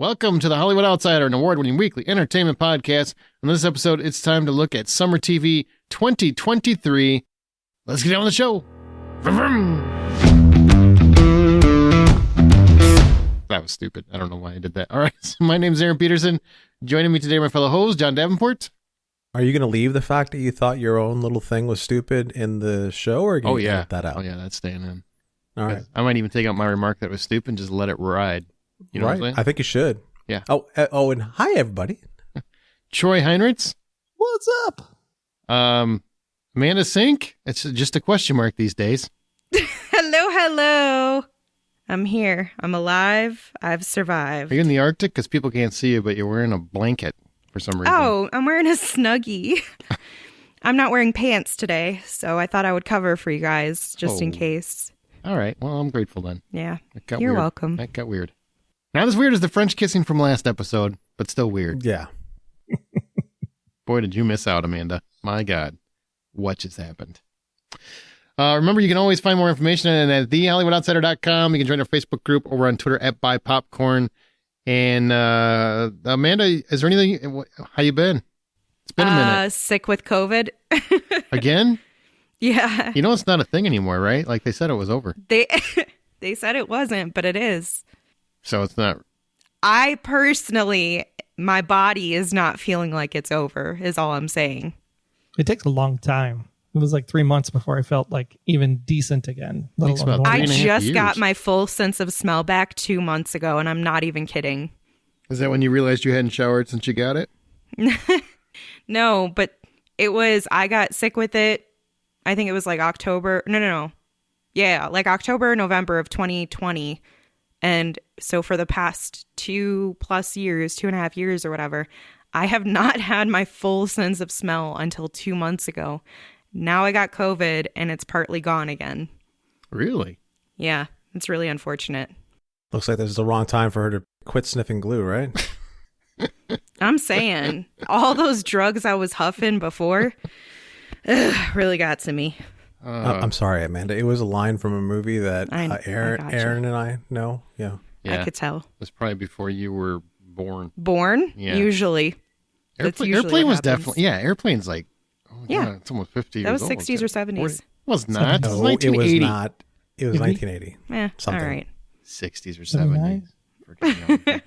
Welcome to the Hollywood Outsider, an award-winning weekly entertainment podcast. On this episode, it's time to look at Summer TV 2023. Let's get on with the show. That was stupid. I don't know why I did that. All right, so my name's Aaron Peterson. Joining me today are my fellow host, John Davenport. Are you going to leave the fact that you thought your own little thing was stupid in the show, or are you going to edit that out? Oh, yeah, that's staying in. All right. I might even take out my remark that was stupid and just let it ride. You know what I'm saying? I think you should. Yeah. Oh, and hi, everybody. Troy Heinrichs. What's up? Amanda Sink. It's just a question mark these days. Hello. I'm here. I'm alive. I've survived. Are you in the Arctic? Because people can't see you, but you're wearing a blanket for some reason. Oh, I'm wearing a Snuggie. I'm not wearing pants today, so I thought I would cover for you guys just in case. All right. Well, I'm grateful then. Yeah. You're welcome. That got weird. Not as weird as the French kissing from last episode, but still weird. Yeah. Boy, did you miss out, Amanda. My God. What just happened? Remember, you can always find more information at thehollywoodoutsiders.com. You can join our Facebook group over on Twitter at BuyPopcorn. And Amanda, is there anything? How you been? It's been a minute. Sick with COVID. Again? Yeah. You know it's not a thing anymore, right? Like they said it was over. They said it wasn't, but it is. So it's not. I personally, my body is not feeling like it's over, is all I'm saying. It takes a long time. It was like 3 months before I felt like even decent again. I just got my full sense of smell back 2 months ago, and I'm not even kidding. Is that when you realized you hadn't showered since you got it? No, but I got sick with it. I think it was like October. No. Yeah, like October, November of 2020. And so for the past 2.5 years or whatever, I have not had my full sense of smell until 2 months ago. Now I got COVID and it's partly gone again. Really? Yeah, it's really unfortunate. Looks like this is the wrong time for her to quit sniffing glue, right? I'm saying, all those drugs I was huffing before really got to me. I'm sorry, Amanda. It was a line from a movie that Aaron and I know. Yeah. I could tell. It was probably before you were born. Born? Yeah. Usually. Airplane was definitely, Airplane's like, God, it's almost 50 years old. That was 60s or 70s. It was not. No, it was 1980. It was not. It was 1980. Something. All right. 60s or 70s.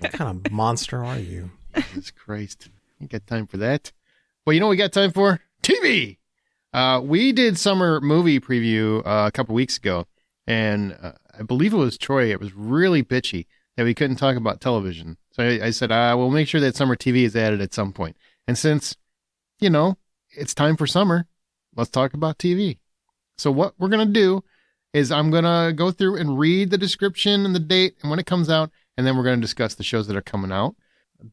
What kind of monster are you? Jesus Christ. You got time for that? Well, you know what we got time for? TV! We did summer movie preview a couple weeks ago, and I believe it was Troy. It was really bitchy that we couldn't talk about television. So I said, we'll make sure that summer TV is added at some point. And since, it's time for summer, let's talk about TV. So what we're going to do is I'm going to go through and read the description and the date and when it comes out, and then we're going to discuss the shows that are coming out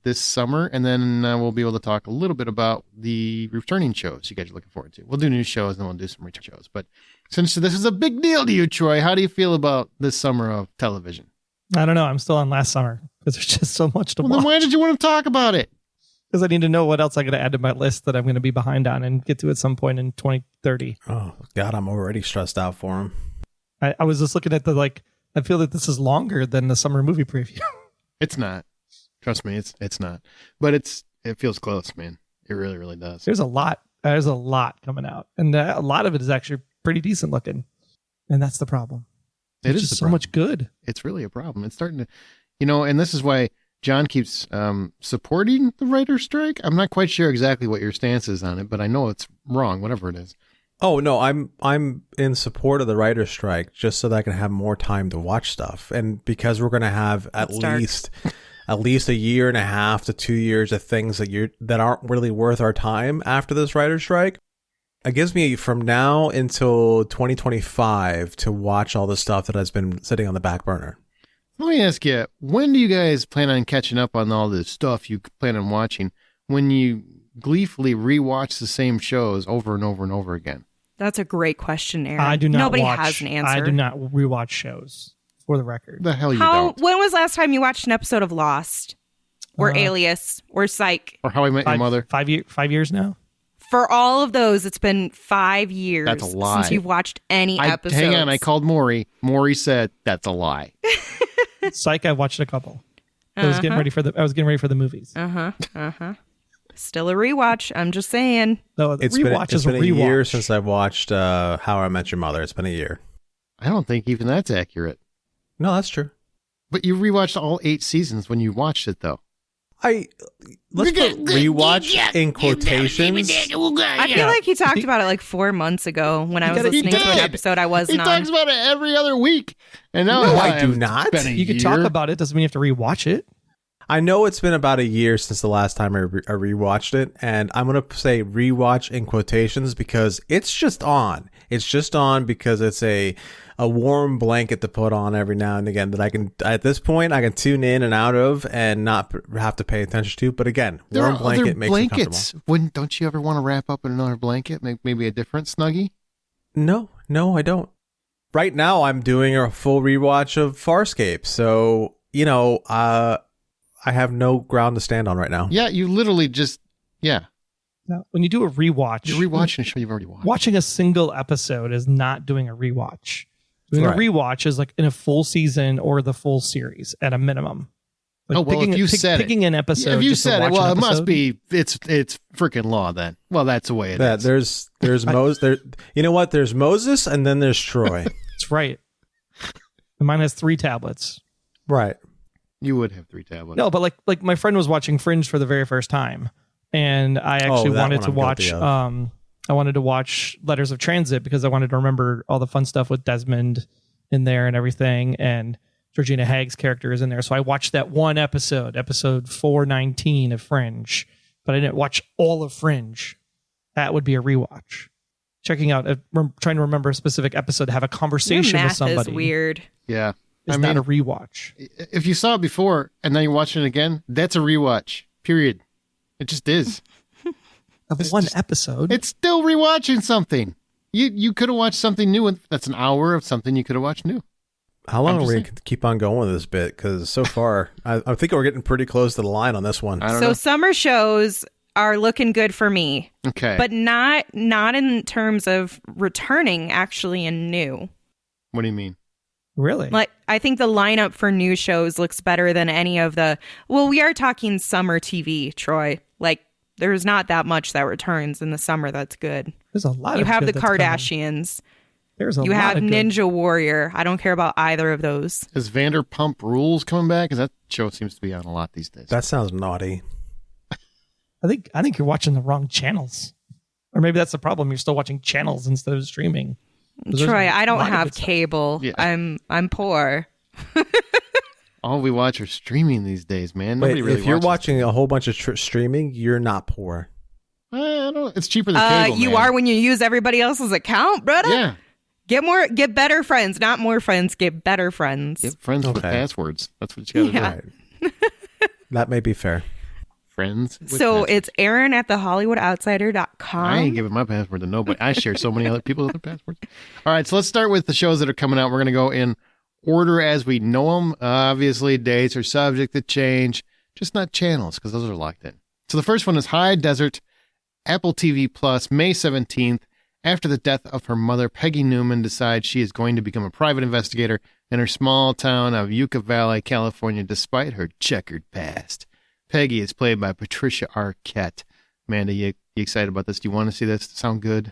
this summer, and then we'll be able to talk a little bit about the returning shows you guys are looking forward to. We'll do new shows, and then we'll do some return shows. But since this is a big deal to you, Troy, how do you feel about this summer of television? I don't know. I'm still on last summer because there's just so much to watch. Then why did you want to talk about it? Because I need to know what else I'm going to add to my list that I'm going to be behind on and get to at some point in 2030. Oh, God, I'm already stressed out for him. I was just looking at I feel that this is longer than the summer movie preview. It's not. Trust me, it's not. But it feels close, man. It really, really does. There's a lot coming out. And a lot of it is actually pretty decent looking. And that's the problem. There's just so much good. It's really a problem. It's starting to, and this is why John keeps supporting the writer's strike. I'm not quite sure exactly what your stance is on it, but I know it's wrong, whatever it is. Oh, no, I'm in support of the writer's strike just so that I can have more time to watch stuff. And because we're going to have at least a year and a half to 2 years of things that aren't really worth our time after this writer's strike, it gives me from now until 2025 to watch all the stuff that has been sitting on the back burner. Let me ask you, when do you guys plan on catching up on all this stuff you plan on watching when you gleefully rewatch the same shows over and over and over again? That's a great question, Aaron. I do not Nobody watch, has an answer. I do not rewatch shows, for the record. The hell you don't. When was the last time you watched an episode of Lost? Or Alias? Or Psych? Or How I Met Your Mother? 5 years now? For all of those, it's been 5 years That's a lie. since you've watched any episodes. Hang on, I called Maury. Maury said, that's a lie. Psych, I watched a couple. I was getting ready for the movies. Still a rewatch. I'm just saying. No, it's been a year since I've watched How I Met Your Mother. It's been a year. I don't think even that's accurate. No, that's true. But you rewatched all 8 seasons when you watched it, though. Let's put rewatch in quotations. I feel like he talked about it like 4 months ago when I was listening to an episode I wasn't on. He talks about it every other week. And now no, I do not. You can talk about it. Doesn't mean you have to rewatch it. I know it's been about a year since the last time I rewatched it, and I'm going to say rewatch in quotations because it's just on. It's just on because it's a warm blanket to put on every now and again that I can, at this point, I can tune in and out of and not have to pay attention to. But again, warm blanket makes me comfortable. Don't you ever want to wrap up in another blanket, make maybe a different Snuggie? No, I don't. Right now, I'm doing a full rewatch of Farscape, so, I have no ground to stand on right now. Yeah, you literally just, Now, when you do a rewatch, you're rewatching a show you've already watched. Watching a single episode is not doing a rewatch. Doing a rewatch is like in a full season or the full series at a minimum. Like picking an episode. If you said it, well, it must be. It's freaking law then. Well, that's the way it is. There's Moses. You know what? There's Moses, and then there's Troy. That's right. And mine has 3 tablets. Right. You would have 3 tablets. No, but like my friend was watching Fringe for the very first time, and I actually wanted to watch. I wanted to watch Letters of Transit because I wanted to remember all the fun stuff with Desmond in there and everything, and Georgina Haig's character is in there. So I watched that one episode 419 of Fringe, but I didn't watch all of Fringe. That would be a rewatch. Checking out, trying to remember a specific episode, have a conversation with somebody. Is weird. Yeah. It's not a rewatch. If you saw it before and then you're watching it again, that's a rewatch. Period. It just is. Of one episode. It's still rewatching something. You could have watched something new. That's an hour of something you could have watched new. How long are we going to keep on going with this bit? Because so far, I think we're getting pretty close to the line on this one. So summer shows are looking good for me. Okay. But not in terms of returning, actually, and new. What do you mean? Really? Like, I think the lineup for new shows looks better than any of the... Well, we are talking summer TV, Troy. Like, there's not that much that returns in the summer that's good. There's a lot You of have the good Kardashians. There's a You lot have of good. Ninja Warrior. I don't care about either of those. Is Vanderpump Rules coming back? Because that show seems to be on a lot these days. That sounds naughty. I think you're watching the wrong channels. Or maybe that's the problem. You're still watching channels instead of streaming. Troy, I don't have cable. Yeah. I'm poor. All we watch are streaming these days, man. Wait, Nobody really if you're watches watching a whole bunch of streaming, you're not poor. I don't know. It's cheaper than cable, You man. are when you use everybody else's account, brother. Yeah. Get better friends, not more friends. Get better friends. Get friends with passwords. That's what you got to do. Right. That may be fair. Friends. So it's Aaron at thehollywoodoutsider.com. I ain't giving my password to nobody. I share so many other people's other passwords. All right, so let's start with the shows that are coming out. We're going to go in order as we know them. Obviously, dates are subject to change, just not channels because those are locked in. So the first one is High Desert, Apple TV Plus, May 17th. After the death of her mother, Peggy Newman decides she is going to become a private investigator in her small town of Yucca Valley, California, despite her checkered past. Peggy is played by Patricia Arquette. Amanda, you excited about this? Do you want to see this? Sound good?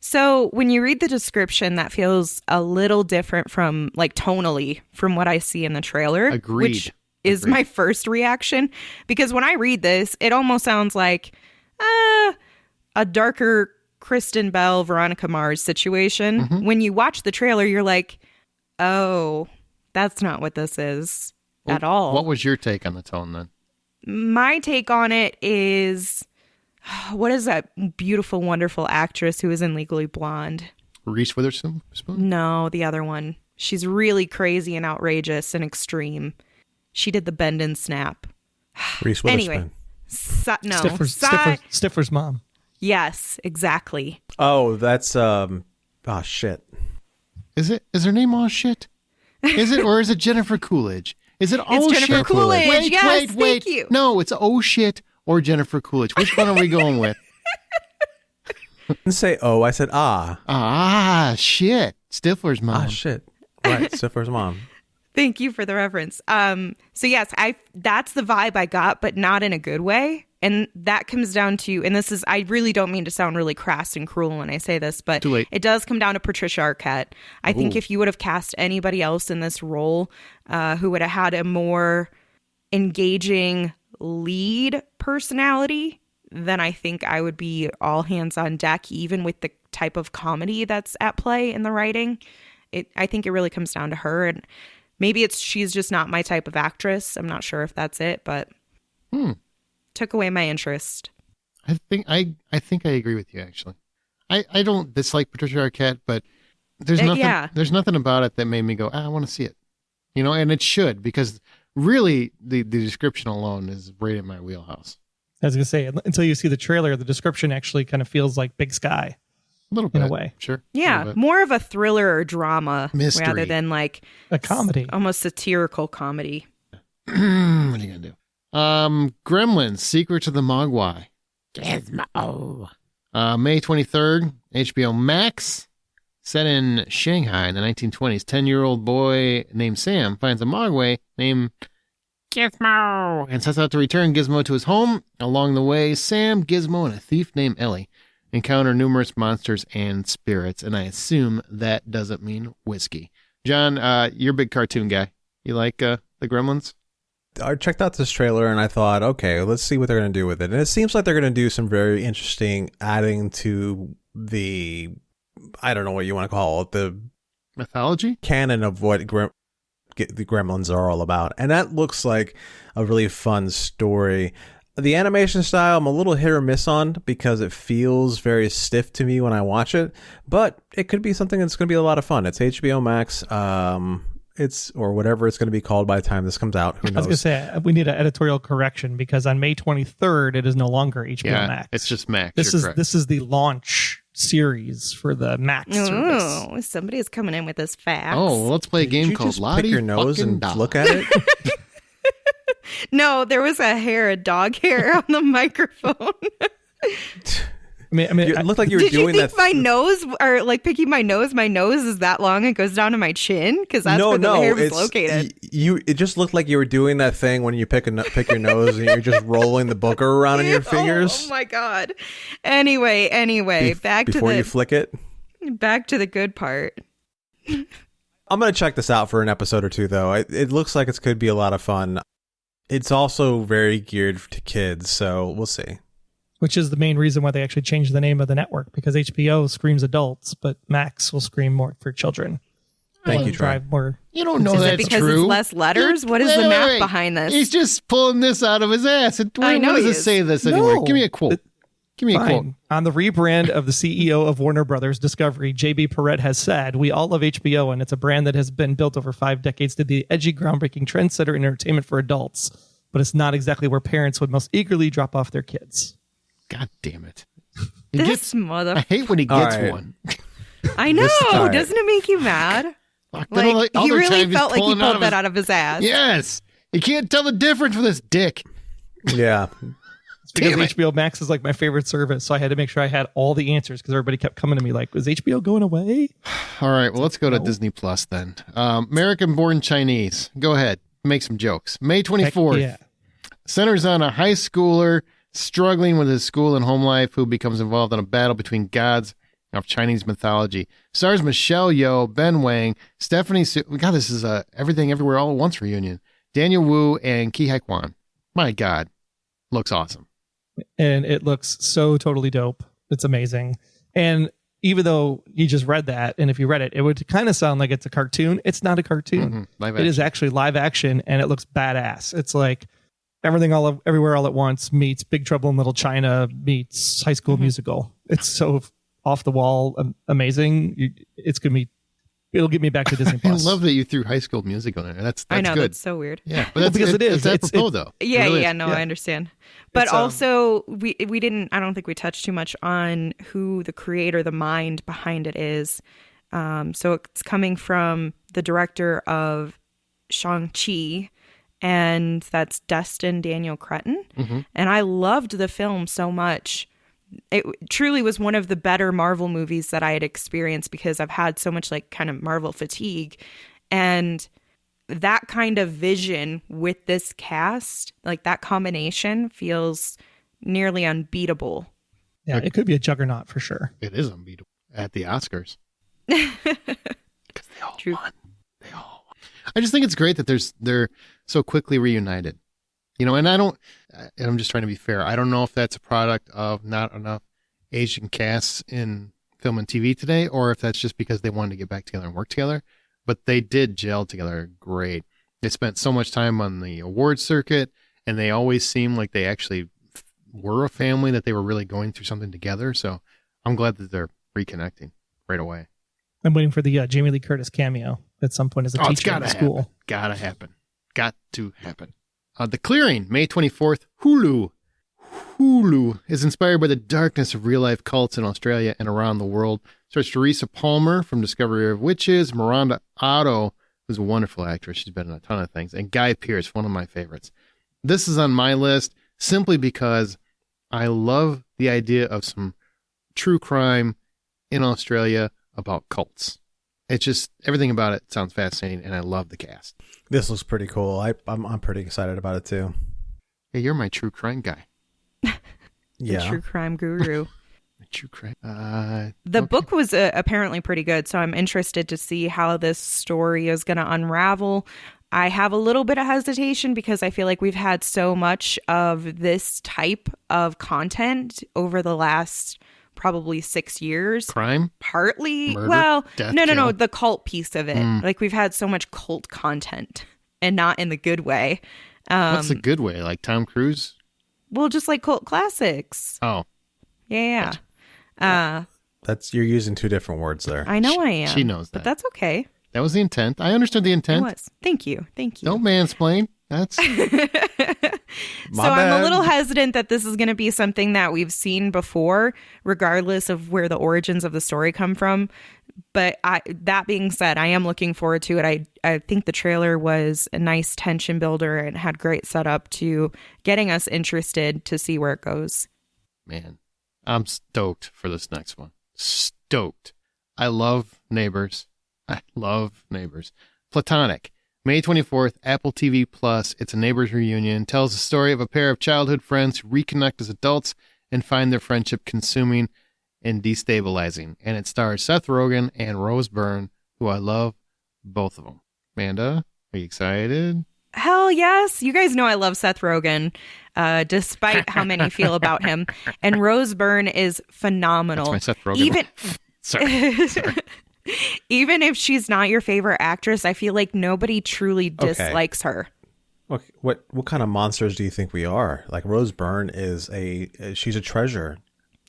So when you read the description, that feels a little different from, like, tonally from what I see in the trailer. Agreed. Which is my first reaction. Because when I read this, it almost sounds like a darker Kristen Bell, Veronica Mars situation. Mm-hmm. When you watch the trailer, you're like, oh, that's not what this is at all. What was your take on the tone then? My take on it is, what is that beautiful, wonderful actress who is in Legally Blonde? Reese Witherspoon? No, the other one. She's really crazy and outrageous and extreme. She did the Bend and Snap. Reese Witherspoon. Anyway, Stifler's mom. Yes, exactly. Oh, that's shit. Is her name all shit? Is it, or is it Jennifer Coolidge? Is it oh it's Jennifer shit? Coolidge. Wait, yes, wait. Thank you. No, it's oh shit or Jennifer Coolidge. Which one are we going with? I didn't say oh, I said ah. Ah, shit. Stifler's mom. Ah, shit. Right, Stifler's mom. Thank you for the reference. So yes, that's the vibe I got, but not in a good way. And that comes down to, and this is, I really don't mean to sound really crass and cruel when I say this, but it does come down to Patricia Arquette. I think if you would have cast anybody else in this role, who would have had a more engaging lead personality, then I think I would be all hands on deck, even with the type of comedy that's at play in the writing. I think it really comes down to her, and maybe she's just not my type of actress. I'm not sure if that's it, but took away my interest. I think I agree with you, actually. I don't dislike Patricia Arquette, but there's nothing about it that made me go, I want to see it. And it should, because really the description alone is right in my wheelhouse. I was going to say, until you see the trailer, the description actually kind of feels like Big Sky. A little bit. In a way. Sure. Yeah. More of a thriller or drama. Mystery. Rather than like a comedy. Almost satirical comedy. What are you going to do? Gremlins, Secrets of the Mogwai. Gizmo. May 23rd, HBO Max. Set in Shanghai in the 1920s. 10-year-old boy named Sam finds a Mogwai named Gizmo and sets out to return Gizmo to his home. Along the way, Sam, Gizmo, and a thief named Ellie encounter numerous monsters and spirits, and I assume that doesn't mean whiskey. John, you're a big cartoon guy. You like the Gremlins? I checked out this trailer and I thought, okay, let's see what they're going to do with it. And it seems like they're going to do some very interesting adding to the, I don't know what you want to call it, the mythology canon of what the Gremlins are all about. And that looks like a really fun story. The animation style, I'm a little hit or miss on because it feels very stiff to me when I watch it, but it could be something that's going to be a lot of fun. It's HBO Max. Or whatever it's going to be called by the time this comes out. Who knows? I was going to say, we need an editorial correction because on May 23rd, it is no longer HBO Max. It's just Max. This is the launch series for the Max service. Oh, somebody is coming in with this fact. Oh, well, let's play a game called Lottie. Pick your nose and look at it. No, there was a dog hair on the microphone. I mean, it looked like you were doing that. Did you think my nose, or like picking my nose is that long and goes down to my chin? Because that's where the hair was located. It just looked like you were doing that thing when you pick your nose and you're just rolling the booger around in your fingers. Oh my God. Anyway, before you flick it. Back to the good part. I'm going to check this out for an episode or two, though. It looks like it could be a lot of fun. It's also very geared to kids, so we'll see. Which is the main reason why they actually changed the name of the network, because HBO screams adults, but Max will scream more for children. Thank you, Troy. You don't know that's because true. It's less letters? What is the math behind this? He's just pulling this out of his ass. I know what does it say this anywhere? Give me a quote. Give me a quote. On the rebrand of the CEO of Warner Brothers Discovery, JB Perrette has said, "We all love HBO, and it's a brand that has been built over 5 decades to be the edgy, groundbreaking trendsetter in entertainment for adults. But it's not exactly where parents would most eagerly drop off their kids." God damn it. Mother. I hate when he gets one. I know. Doesn't it make you mad? Like he really felt like he pulled that out of his ass. Yes. You can't tell the difference with this dick. Yeah. It's because HBO Max is like my favorite service, so I had to make sure I had all the answers because everybody kept coming to me like, "Was HBO going away?" All right, well, let's go to Disney Plus then. American-born Chinese. Go ahead. Make some jokes. May 24th. Centers on a high schooler struggling with his school and home life who becomes involved in a battle between gods of Chinese mythology. Stars Michelle Yeoh, Ben Wang, Stephanie God, this is a Everything Everywhere All at Once reunion. Daniel Wu and Ki Hai Kwan. My God. Looks awesome. And it looks so totally dope. It's amazing. And even though you just read that, and if you read it, it would kind of sound like it's a cartoon. It's not a cartoon. Mm-hmm. It is actually live action, and it looks badass. It's like Everything Everywhere All at Once meets Big Trouble in Little China meets High School Musical. It's so off the wall, amazing. It'll get me back to Disney Plus. I love that you threw High School Musical in there. That's I know, good. That's so weird. Yeah, but that's, because it is. It's apropos, though. Yeah, really I understand. But also, we didn't. I don't think we touched too much on who the creator, the mind behind it is. So it's coming from the director of Shang-Chi, and that's Destin Daniel Cretton. Mm-hmm. And I loved the film so much. It truly was one of the better Marvel movies that I had experienced because I've had so much like kind of Marvel fatigue. And that kind of vision with this cast, like that combination feels nearly unbeatable. Yeah, it could be a juggernaut for sure. It is unbeatable at the Oscars. Because they all won. They all won. I just think it's great that they're so quickly reunited. You know, and I'm just trying to be fair. I don't know if that's a product of not enough Asian casts in film and TV today, or if that's just because they wanted to get back together and work together. But they did gel together great. They spent so much time on the awards circuit, and they always seemed like they actually were a family, that they were really going through something together. So I'm glad that they're reconnecting right away. I'm waiting for the Jamie Lee Curtis cameo at some point as a teacher in school. Happen. Gotta happen. Got to happen. The Clearing, May 24th, Hulu. Hulu is inspired by the darkness of real-life cults in Australia and around the world. Stars Teresa Palmer from Discovery of Witches, Miranda Otto, who's a wonderful actress. She's been in a ton of things, and Guy Pearce, one of my favorites. This is on my list simply because I love the idea of some true crime in Australia about cults. It's just, everything about it sounds fascinating, and I love the cast. This looks pretty cool. I'm pretty excited about it too. Hey, you're my true crime guy. The true crime guru. True crime. The book was apparently pretty good, so I'm interested to see how this story is going to unravel. I have a little bit of hesitation because I feel like we've had so much of this type of content over the last probably 6 years. Crime? Partly. Murder? Well, Death, no, kill? the cult piece of it. Like we've had so much cult content, and not in the good way. What's the good way? Like Tom Cruise? Well, just like cult classics. Oh. Yeah. You're using two different words there. I know I am. She knows that. But that's okay. That was the intent. I understood the intent. It was. Thank you. Don't mansplain. That's So I'm a little hesitant that this is going to be something that we've seen before, regardless of where the origins of the story come from. But that being said, I am looking forward to it. I think the trailer was a nice tension builder and had great setup to getting us interested to see where it goes. Man, I'm stoked for this next one. Stoked. I love Neighbors. Platonic. May 24th, Apple TV Plus. It's a Neighbors reunion. Tells the story of a pair of childhood friends who reconnect as adults and find their friendship consuming and destabilizing. And it stars Seth Rogen and Rose Byrne, who I love, both of them. Amanda, are you excited? Hell yes. You guys know I love Seth Rogen, despite how many feel about him. And Rose Byrne is phenomenal. That's my Seth Rogen. Sorry. Even if she's not your favorite actress, I feel like nobody truly dislikes her. Okay. What kind of monsters do you think we are? Like Rose Byrne she's a treasure.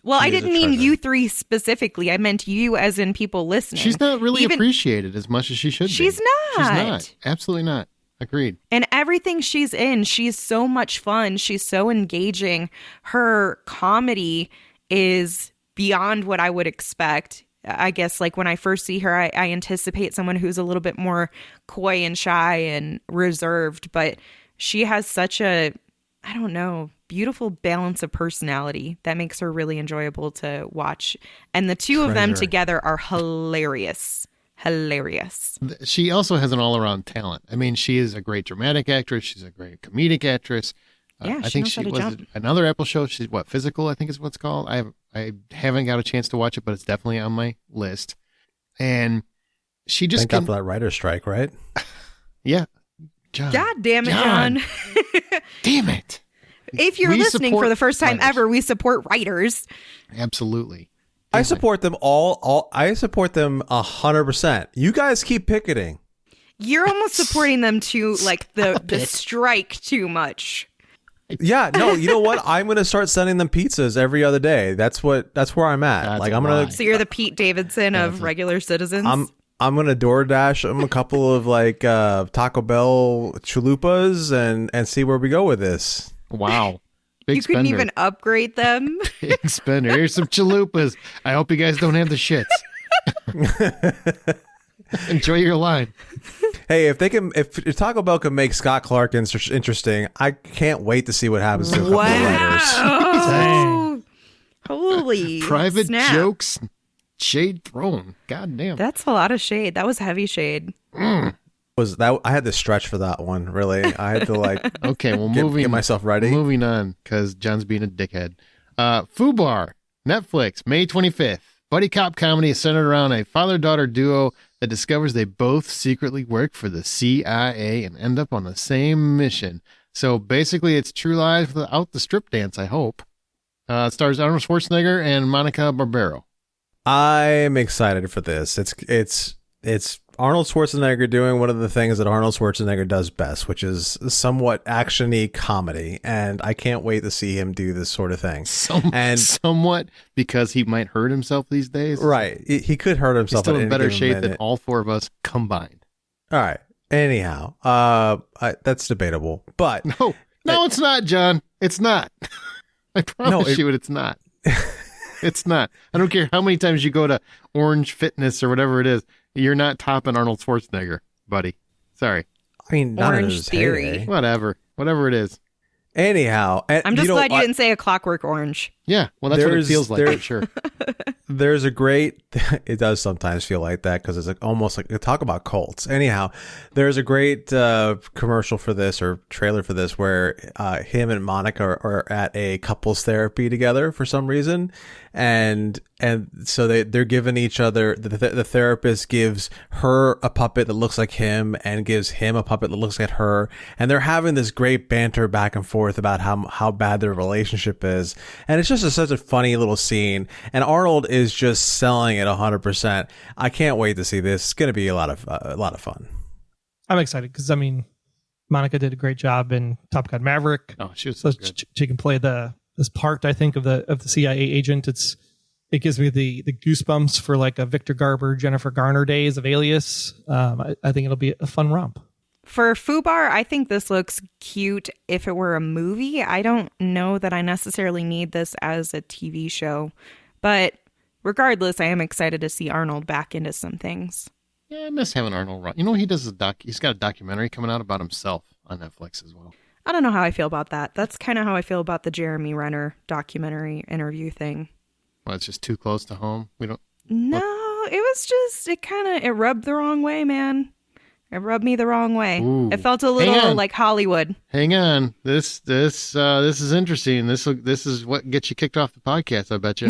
Well, I didn't mean you three specifically. I meant you as in people listening. She's not really appreciated as much as she should be. She's not. She's not. Absolutely not. Agreed. And everything she's in, she's so much fun. She's so engaging. Her comedy is beyond what I would expect. I guess like when I first see her, I anticipate someone who's a little bit more coy and shy and reserved, but she has such a, I don't know, beautiful balance of personality that makes her really enjoyable to watch. And the two of them together are hilarious. Hilarious. She also has an all-around talent. I mean, she is a great dramatic actress. She's a great comedic actress. Yeah, I think she was another Apple show. She's Physical, I think is what's called. I haven't got a chance to watch it, but it's definitely on my list. And she just thank God for that writer's strike, right? Yeah. John. God damn it, John. Damn it. If you're listening for the first time ever, we support writers. Absolutely. I support them all. I support them 100%. You guys keep picketing. You're almost supporting them to like the strike too much. Yeah, no, you know what? I'm going to start sending them pizzas every other day. That's where I'm at. So you're the Pete Davidson of regular citizens? I'm going to DoorDash them a couple of like Taco Bell chalupas and see where we go with this. Wow. Big you couldn't even upgrade them. Big spender. Here's some chalupas. I hope you guys don't have the shits. Enjoy your line. Hey, if Taco Bell can make Scott Clark interesting, I can't wait to see what happens to a couple of writers. Oh, holy private snap. Jokes, shade thrown. God damn. That's a lot of shade. That was heavy shade. I had to stretch for that one, really. I had to like okay, well, get myself ready. Moving on, because John's being a dickhead. Fubar, Netflix, May 25th. Buddy cop comedy is centered around a father-daughter duo that discovers they both secretly work for the CIA and end up on the same mission. So basically, it's True Lies without the strip dance, I hope. It stars Arnold Schwarzenegger and Monica Barbero. I'm excited for this. It's Arnold Schwarzenegger doing one of the things that Arnold Schwarzenegger does best, which is somewhat action-y comedy, and I can't wait to see him do this sort of thing. Somewhat, because he might hurt himself these days. Right. He could hurt himself. He's still in better shape than all four of us combined. All right. Anyhow, that's debatable, but no, it's not, John. It's not. I promise you it's not. It's not. I don't care how many times you go to Orange Fitness or whatever it is. You're not topping Arnold Schwarzenegger, buddy. Sorry. I mean, not Orange Theory. Whatever it is. Anyhow, I'm just glad you didn't say A Clockwork Orange. Yeah, well, that's what it feels like, I'm sure. There's a great, it does sometimes feel like that because it's almost like, talk about cults. Anyhow, there's a great commercial for this or trailer for this where him and Monica are at a couples therapy together for some reason. And so they're giving each other, the therapist gives her a puppet that looks like him and gives him a puppet that looks like her. And they're having this great banter back and forth about how bad their relationship is. And it's just such a funny little scene. And Arnold is just selling it 100%. I can't wait to see this. It's going to be a lot of fun. I'm excited because, I mean, Monica did a great job in Top Gun Maverick. Oh, she was so good. She can play this part, I think, of the CIA agent. It gives me the goosebumps for like a Victor Garber, Jennifer Garner days of Alias. I think it'll be a fun romp. For Fubar, I think this looks cute if it were a movie. I don't know that I necessarily need this as a TV show. But regardless, I am excited to see Arnold back into some things. Yeah, I miss having Arnold run. You know, he's got a documentary coming out about himself on Netflix as well. I don't know how I feel about that. That's kind of how I feel about the Jeremy Renner documentary interview thing. Well, it's just too close to home. No, it was just, it rubbed the wrong way, man. It rubbed me the wrong way. Ooh. It felt a little like Hollywood. Hang on. This is interesting. This is what gets you kicked off the podcast, I bet you.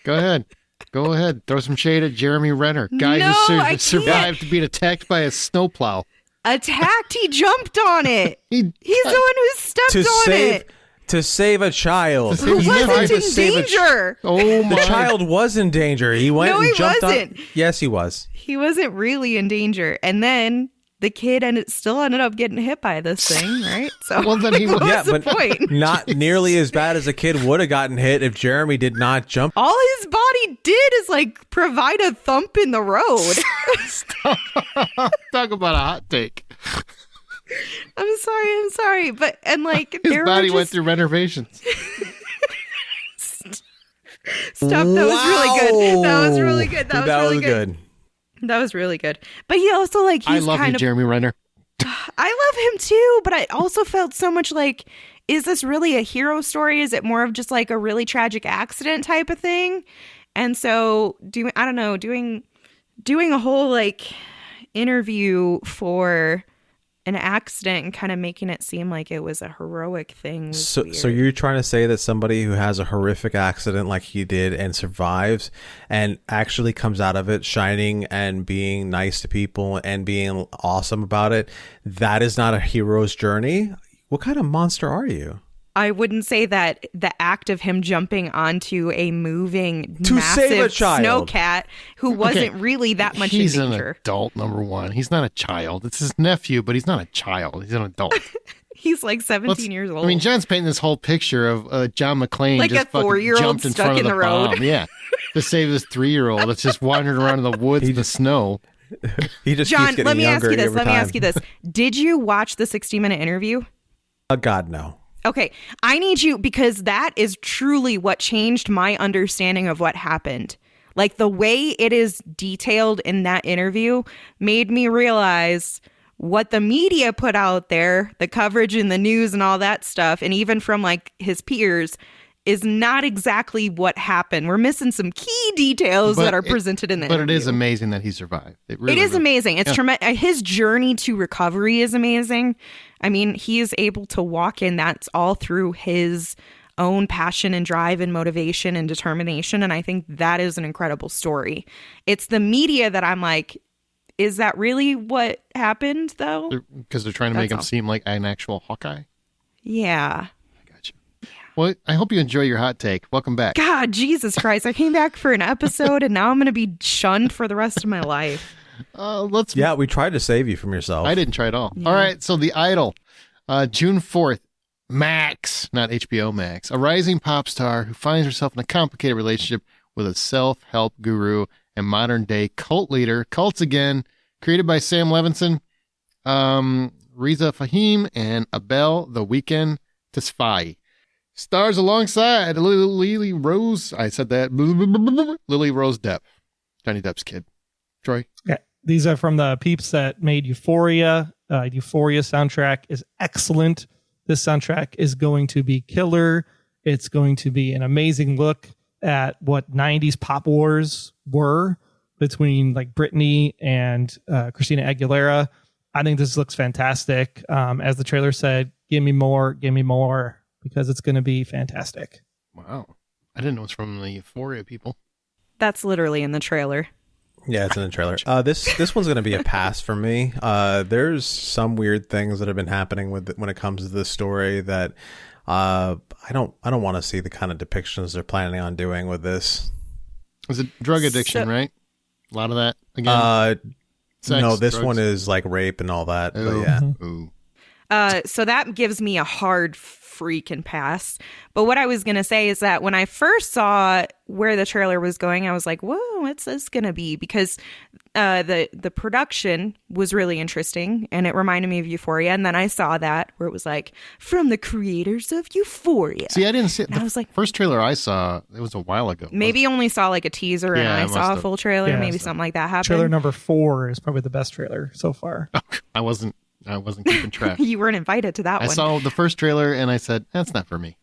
Go ahead. Throw some shade at Jeremy Renner. Guy who survived being attacked by a snowplow. Attacked? He jumped on it. He's the one who stepped on it. To save a child. Who wasn't in danger. Oh my. The child was in danger. He went and jumped wasn't. Yes, he was. He wasn't really in danger. And then the kid still ended up getting hit by this thing, right? So well, then he what was the point? Not nearly as bad as a kid would have gotten hit if Jeremy did not jump. All his body did is like provide a thump in the road. Talk about a hot take. I'm sorry. But, and like, his body went through renovations. Stop. That was really good. That was really good. That was really good. But he also like, he's I love you, Jeremy Renner. I love him too, but I also felt so much like, is this really a hero story? Is it more of just like a really tragic accident type of thing? And so doing a whole like interview for an accident and kind of making it seem like it was a heroic thing. So you're trying to say that somebody who has a horrific accident like he did and survives and actually comes out of it shining and being nice to people and being awesome about it, that is not a hero's journey? What kind of monster are you? I wouldn't say that the act of him jumping onto a moving to massive save a child. snowcat who wasn't really that much in danger. He's an adult, number one. He's not a child. It's his nephew, but he's not a child. He's an adult. He's like 17 years old. I mean, John's painting this whole picture of John McClane like just a 4-year-old jumped in stuck front in of the road. bomb. Yeah, to save this 3-year-old that's just wandering around in the woods in the snow. He just John, keeps getting let me ask younger you this. every Let me time. ask you this. Did you watch the 60-minute interview? God, no. Okay, I need you because that is truly what changed my understanding of what happened. Like the way it is detailed in that interview made me realize what the media put out there, the coverage in the news and all that stuff, and even from like his peers, is not exactly what happened. We're missing some key details that are presented in the interview. But it is amazing that he survived. It is amazing. It's tremendous. His journey to recovery is amazing. I mean, he is able to walk in. That's all through his own passion and drive and motivation and determination. And I think that is an incredible story. It's the media that I'm like, is that really what happened, though? Because they're trying to make him seem like an actual Hawkeye? Yeah. I got you. Yeah. Well, I hope you enjoy your hot take. Welcome back. God, Jesus Christ. I came back for an episode, and now I'm going to be shunned for the rest of my life. Yeah, we tried to save you from yourself. I didn't try at all. Yeah. All right, so The Idol, June 4th. Max, not HBO Max, a rising pop star who finds herself in a complicated relationship with a self-help guru and modern-day cult leader. Cults again, created by Sam Levinson, Reza Fahim, and Abel The Weeknd Tesfaye. Stars alongside Lily Rose. I said that. Lily Rose Depp. Johnny Depp's kid. Troy? Yeah, these are from the peeps that made Euphoria. Euphoria soundtrack is excellent. This soundtrack is going to be killer. It's going to be an amazing look at what 90s pop wars were between like Britney and Christina Aguilera. I think this looks fantastic. As the trailer said, give me more, because it's going to be fantastic. Wow. I didn't know it's from the Euphoria people. That's literally in the trailer. Yeah, it's in the trailer. This one's going to be a pass for me. There's some weird things that have been happening when it comes to this story that I don't want to see the kind of depictions they're planning on doing with this. Is it drug addiction, right? A lot of that again. Sex, no, this drugs. One is like rape and all that. Ooh. But yeah. Ooh. So that gives me a hard freaking pass. But what I was going to say is that when I first saw where the trailer was going, I was like, whoa, what's this going to be? Because the production was really interesting and it reminded me of Euphoria. And then I saw that where it was like, from the creators of Euphoria. See, I didn't see it. I was like, first trailer I saw, it was a while ago. Maybe only saw like a teaser and I saw a full trailer. Yeah, maybe something like that happened. Trailer number 4 is probably the best trailer so far. I wasn't keeping track. You weren't invited to that one. I saw the first trailer and I said, that's not for me.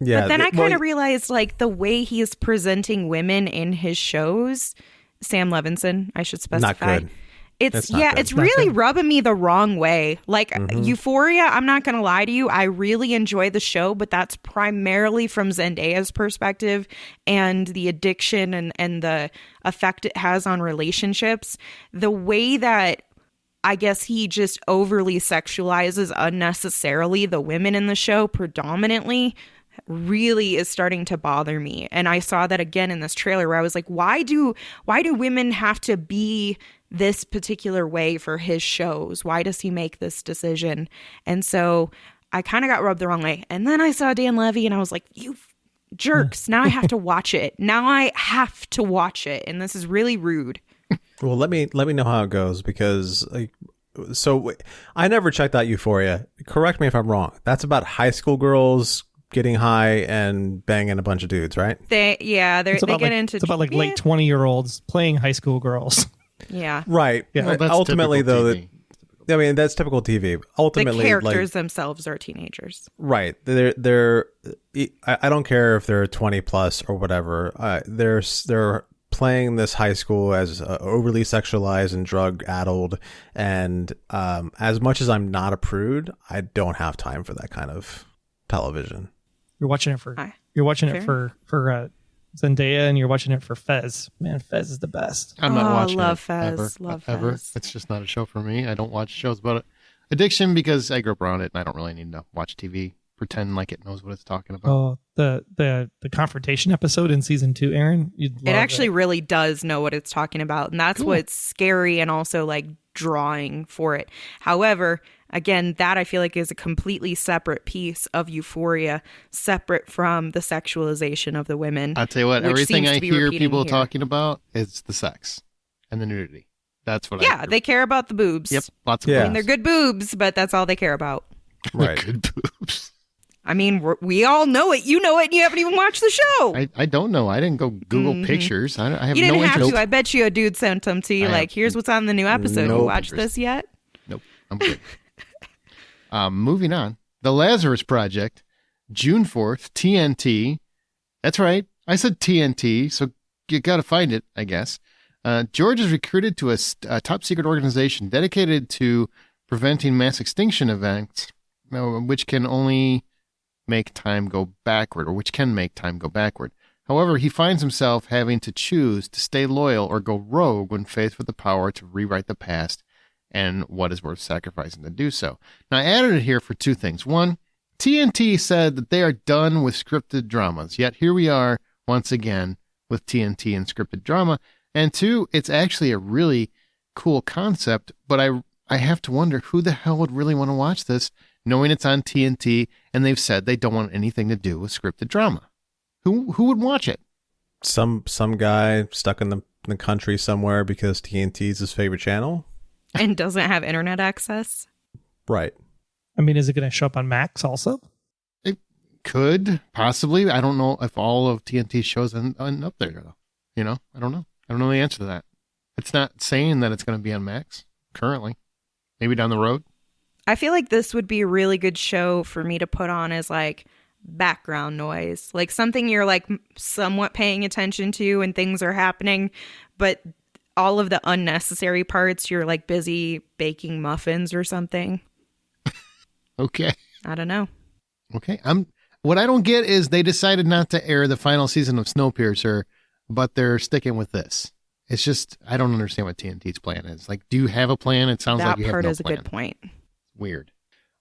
Yeah. But then I kind of realized like the way he is presenting women in his shows, Sam Levinson, I should specify. Not good. It's really rubbing me the wrong way. Like Euphoria, I'm not going to lie to you. I really enjoy the show, but that's primarily from Zendaya's perspective and the addiction and the effect it has on relationships. The way that I guess he just overly sexualizes unnecessarily the women in the show predominantly really is starting to bother me. And I saw that again in this trailer where I was like, why do women have to be this particular way for his shows? Why does he make this decision? And so I kind of got rubbed the wrong way. And then I saw Dan Levy and I was like, you jerks. Now I have to watch it. And this is really rude. Well, let me know how it goes because so I never checked out Euphoria. Correct me if I'm wrong. That's about high school girls getting high and banging a bunch of dudes, right? They get into. It's about like late 20-year-olds playing high school girls. Yeah. Right. Yeah. Well, that's ultimately, though, TV. That's typical TV. Ultimately, the characters themselves are teenagers. Right. They're. I don't care if they're 20 plus or whatever. They're playing this high school as overly sexualized and drug addled, and as much as I'm not a prude, I don't have time for that kind of television. You're watching it for Zendaya, and you're watching it for Fez. Man, Fez is the best. I'm not watching love it Fez. ever. Fez. It's just not a show for me. I don't watch shows about addiction because I grew up around it and I don't really need to watch TV, pretend like it knows what it's talking about. Oh, the confrontation episode in season 2, Aaron, it actually really does know what it's talking about, and that's what's scary and also like drawing for it. However, again, that I feel like is a completely separate piece of Euphoria, separate from the sexualization of the women. I'll tell you what, everything I hear people talking about is the sex and the nudity. That's what I hear. They care about the boobs. Yep, lots of boobs. I mean, they're good boobs, but that's all they care about. Right. Good boobs. I mean, we all know it. You know it, and you haven't even watched the show. I don't know. I didn't go Google pictures. I have you didn't no have interest. to. I bet you a dude sent them to you. Like, here's what's on the new episode. You watched this yet? Nope. I'm good. Moving on. The Lazarus Project, June 4th, TNT. That's right. I said TNT, so you got to find it, I guess. George is recruited to a top secret organization dedicated to preventing mass extinction events, which can only make time go backward, or which can make time go backward. However, he finds himself having to choose to stay loyal or go rogue when faced with the power to rewrite the past and what is worth sacrificing to do so. Now, I added it here for two things. One, TNT said that they are done with scripted dramas, yet here we are once again with TNT and scripted drama. And two, it's actually a really cool concept, but I have to wonder who the hell would really want to watch this, knowing it's on TNT, and they've said they don't want anything to do with scripted drama. Who would watch it? Some guy stuck in the country somewhere because TNT is his favorite channel. And doesn't have internet access. Right. I mean, is it going to show up on Max also? It could, possibly. I don't know if all of TNT's shows end up there, though. You know, I don't know. I don't know the answer to that. It's not saying that it's going to be on Max currently. Maybe down the road. I feel like this would be a really good show for me to put on as like background noise, like something you're like somewhat paying attention to and things are happening, but all of the unnecessary parts you're like busy baking muffins or something. Okay. I don't know. Okay. What I don't get is they decided not to air the final season of Snowpiercer, but they're sticking with this. It's just, I don't understand what TNT's plan is. Like, do you have a plan? It sounds like you have no plan. That part is a good point. Weird.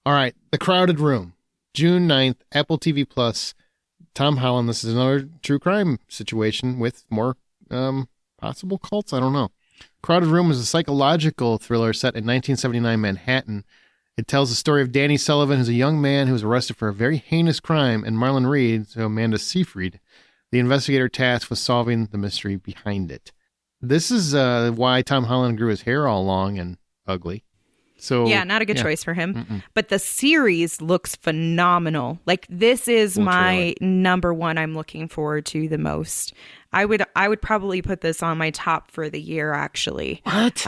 All right. The Crowded Room. June 9th, Apple TV Plus. Tom Holland. This is another true crime situation with more possible cults. I don't know. Crowded Room is a psychological thriller set in 1979 Manhattan. It tells the story of Danny Sullivan, who's a young man who was arrested for a very heinous crime, and Marlon Reed, so Amanda Seyfried, the investigator tasked with solving the mystery behind it. This is why Tom Holland grew his hair all long and ugly. So yeah, not a good choice for him. Mm-mm. But the series looks phenomenal. Like, this is my number one I'm looking forward to the most. I would probably put this on my top for the year, actually. What?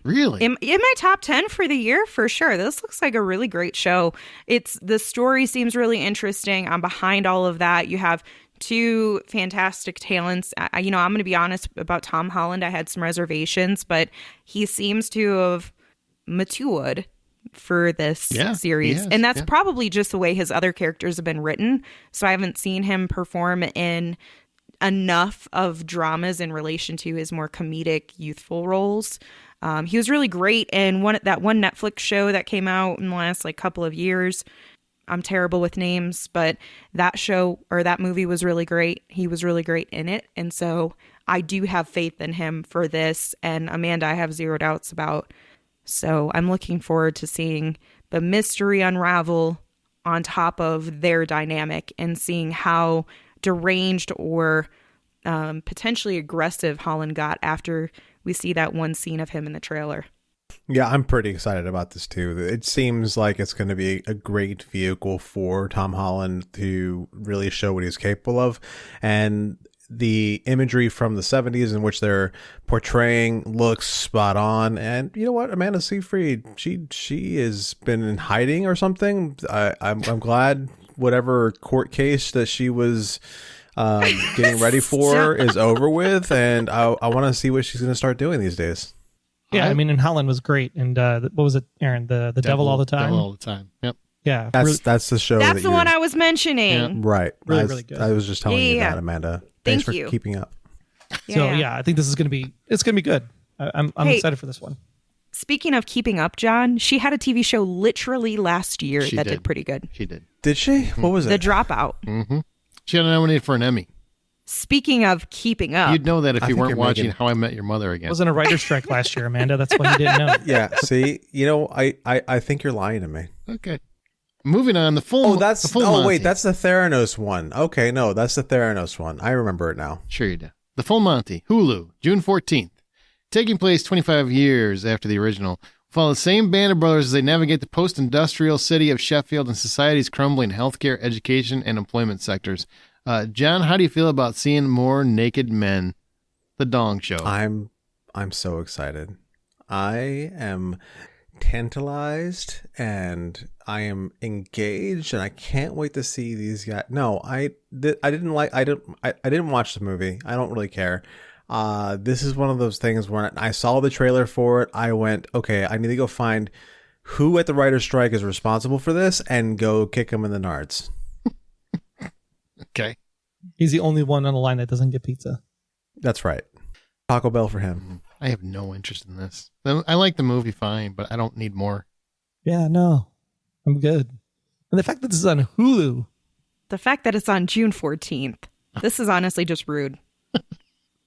Really? In my top 10 for the year, for sure. This looks like a really great show. The story seems really interesting. I'm behind all of that. You have two fantastic talents. I'm going to be honest about Tom Holland. I had some reservations, but he seems to have matured for this series. And that's probably just the way his other characters have been written. So I haven't seen him perform in enough of dramas in relation to his more comedic, youthful roles. He was really great in that one Netflix show that came out in the last couple of years. I'm terrible with names, but that show or that movie was really great. He was really great in it. And so I do have faith in him for this. And Amanda, I have zero doubts about. So I'm looking forward to seeing the mystery unravel on top of their dynamic and seeing how deranged or potentially aggressive Holland got after we see that one scene of him in the trailer. Yeah, I'm pretty excited about this too. It seems like it's going to be a great vehicle for Tom Holland to really show what he's capable of. And the imagery from the 70s in which they're portraying looks spot on. And you know what? Amanda Seyfried, she has been in hiding or something. I'm glad whatever court case that she was getting ready for is over with. And I want to see what she's going to start doing these days. Yeah, I mean, and Holland was great. And what was it, Aaron? The Devil All the Time? Devil All the Time, yep. Yeah. That's the show. That's the one I was mentioning. Yeah. Right. Really good. I was just telling you that, Amanda. Thanks for keeping up. I think this is going to be good. I'm excited for this one. Speaking of keeping up, John, she had a TV show literally last year that did pretty good. She did. Did she? What was The it? Dropout. Mm-hmm. She got nominated for an Emmy. Speaking of keeping up. You'd know that if you weren't watching How I Met Your Mother again. It wasn't a writer's strike last year, Amanda. That's why you didn't know. Yeah, see? I think you're lying to me. Okay. Moving on, the full that's the Theranos one. Okay, no, that's the Theranos one. I remember it now. Sure you do. The Full Monty, Hulu, June 14th. Taking place 25 years after the original. Follow the same band of brothers as they navigate the post-industrial city of Sheffield and society's crumbling healthcare, education, and employment sectors. John, how do you feel about seeing more naked men? The Dong Show. I'm so excited. I am tantalized and am engaged, and I can't wait to see these guys. No, I didn't watch the movie. I don't really care. This is one of those things when I saw the trailer for it, I went, okay, I need to go find who at the writer's strike is responsible for this and go kick him in the nards. Okay. He's the only one on the line that doesn't get pizza. That's right. Taco Bell for him. I have no interest in this. I like the movie fine, but I don't need more. Yeah, no. I'm good. And the fact that this is on Hulu. The fact that it's on June 14th. This is honestly just rude.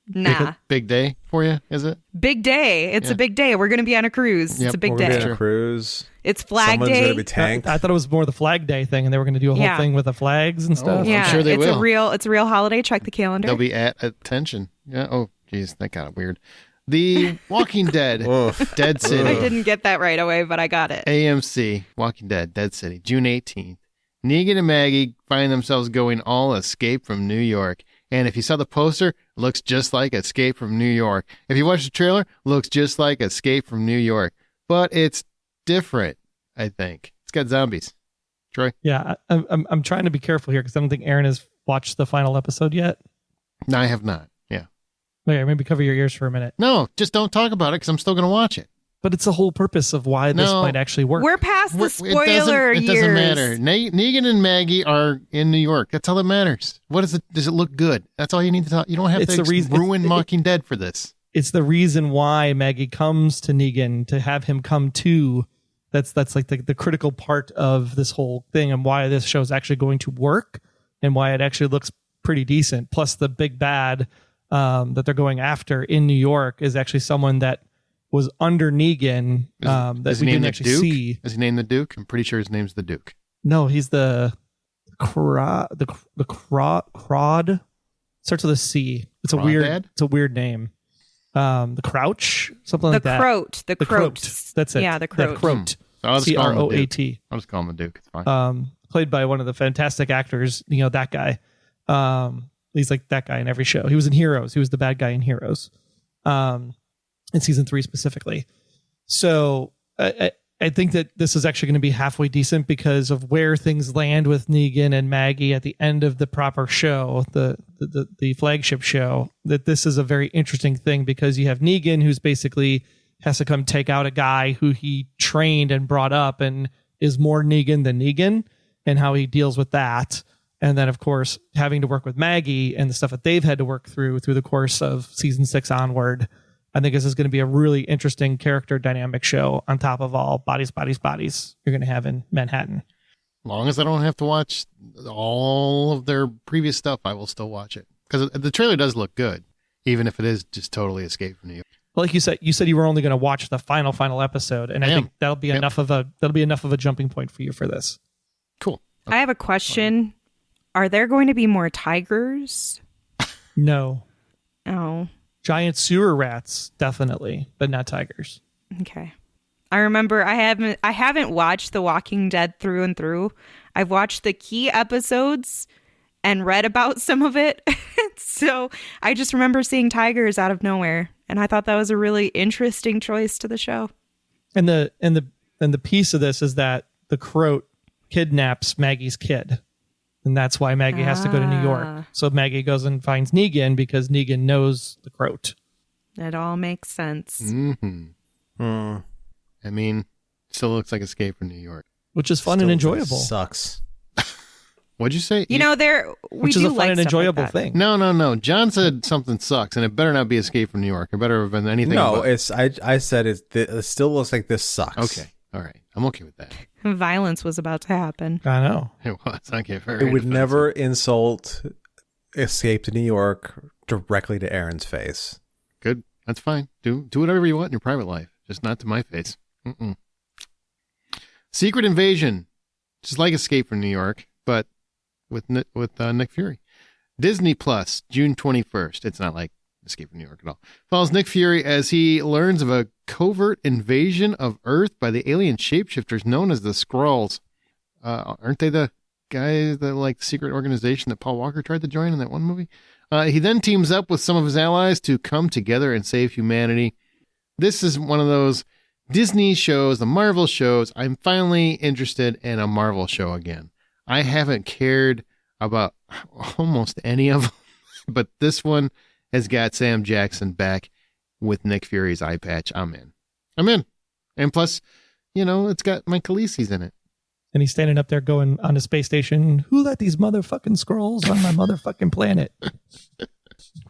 Nah. Big day for you, is it? Big day. It's a big day. We're going to be on a cruise. Yep, it's a big We're day. gonna be on a cruise. It's Flag Someone's Day. going to be tanked. I thought it was more the Flag Day thing, and they were going to do a whole thing with the flags and stuff. Yeah, I'm sure they it's will. It's a real holiday. Check the calendar. They'll be at attention. Yeah. Oh, geez, that got weird. The Walking Dead, Dead City. I didn't get that right away, but I got it. AMC, Walking Dead, Dead City, June 18th. Negan and Maggie find themselves going all Escape from New York. And if you saw the poster, looks just like Escape from New York. If you watch the trailer, looks just like Escape from New York. But it's different, I think. It's got zombies. Troy? Yeah, I'm trying to be careful here because I don't think Aaron has watched the final episode yet. No, I have not. Yeah. Okay, maybe cover your ears for a minute. No, just don't talk about it because I'm still going to watch it. But it's the whole purpose of why this might actually work. We're past the spoiler years. It doesn't matter. Negan and Maggie are in New York. That's all that matters. What is it? Does it look good? That's all you need to talk. You don't have to ruin Walking Dead for this. It's the reason why Maggie comes to Negan, to have him come to. That's like the critical part of this whole thing, and why this show is actually going to work, and why it actually looks pretty decent. Plus, the big bad that they're going after in New York is actually someone that was under Negan that we didn't actually see. Is he named the Duke? I'm pretty sure his name's the Duke. No, he's the Crod. Starts with a C. It's a weird name. The Crouch, something like that. The Croat. That's it. Yeah, the Croat. Croat. I'll just call him the Duke. CROAT. I'll just call him the Duke. It's fine. Played by one of the fantastic actors. That guy. He's like that guy in every show. He was in Heroes. He was the bad guy in Heroes. In season 3 specifically. So I think that this is actually going to be halfway decent because of where things land with Negan and Maggie at the end of the proper show, the flagship show. That this is a very interesting thing because you have Negan, who's basically has to come take out a guy who he trained and brought up and is more Negan than Negan, and how he deals with that. And then, of course, having to work with Maggie and the stuff that they've had to work through the course of season 6 onward. I think this is going to be a really interesting character dynamic show on top of all bodies you're going to have in Manhattan. As long as I don't have to watch all of their previous stuff, I will still watch it. Because the trailer does look good, even if it is just totally Escape from New York. Well, like you said you were only going to watch the final episode, and I think that'll be enough of a jumping point for you for this. Cool. Okay. I have a question. Are there going to be more tigers? No. Oh. Giant sewer rats, definitely, but not tigers. Okay. I remember I haven't watched The Walking Dead through and through. I've watched the key episodes and read about some of it. So I just remember seeing tigers out of nowhere, and I thought that was a really interesting choice to the show. And the piece of this is that the Croat kidnaps Maggie's kid. And that's why Maggie has to go to New York. So Maggie goes and finds Negan because Negan knows the Croat. It all makes sense. Mm-hmm. I mean, still looks like Escape from New York. Which is fun and enjoyable. Sucks. What'd you say? Which is a fun and enjoyable thing. No. John said something sucks, and it better not be Escape from New York. It better have been anything. No, I said it still looks like this sucks. Okay. All right. I'm okay with that. Violence was about to happen. I know. It was. Okay, very It would defensive. never insult Escape to New York directly to Aaron's face. Good. That's fine. Do whatever you want in your private life, just not to my face. Mm-mm. Secret Invasion, just like Escape from New York, but with Nick Fury. Disney Plus, June 21st. It's not like Escape from New York at all. Follows Nick Fury as he learns of a covert invasion of Earth by the alien shapeshifters known as the Skrulls. Aren't they the guys that like the secret organization that Paul Walker tried to join in that one movie? He then teams up with some of his allies to come together and save humanity. This is one of those Disney shows, the Marvel shows. I'm finally interested in a Marvel show again. I haven't cared about almost any of them, but this one has got Sam Jackson back with Nick Fury's eye patch. I'm in. And plus, it's got Mike Khaleesi's in it. And he's standing up there going on the space station, who let these motherfucking Skrulls on my motherfucking planet?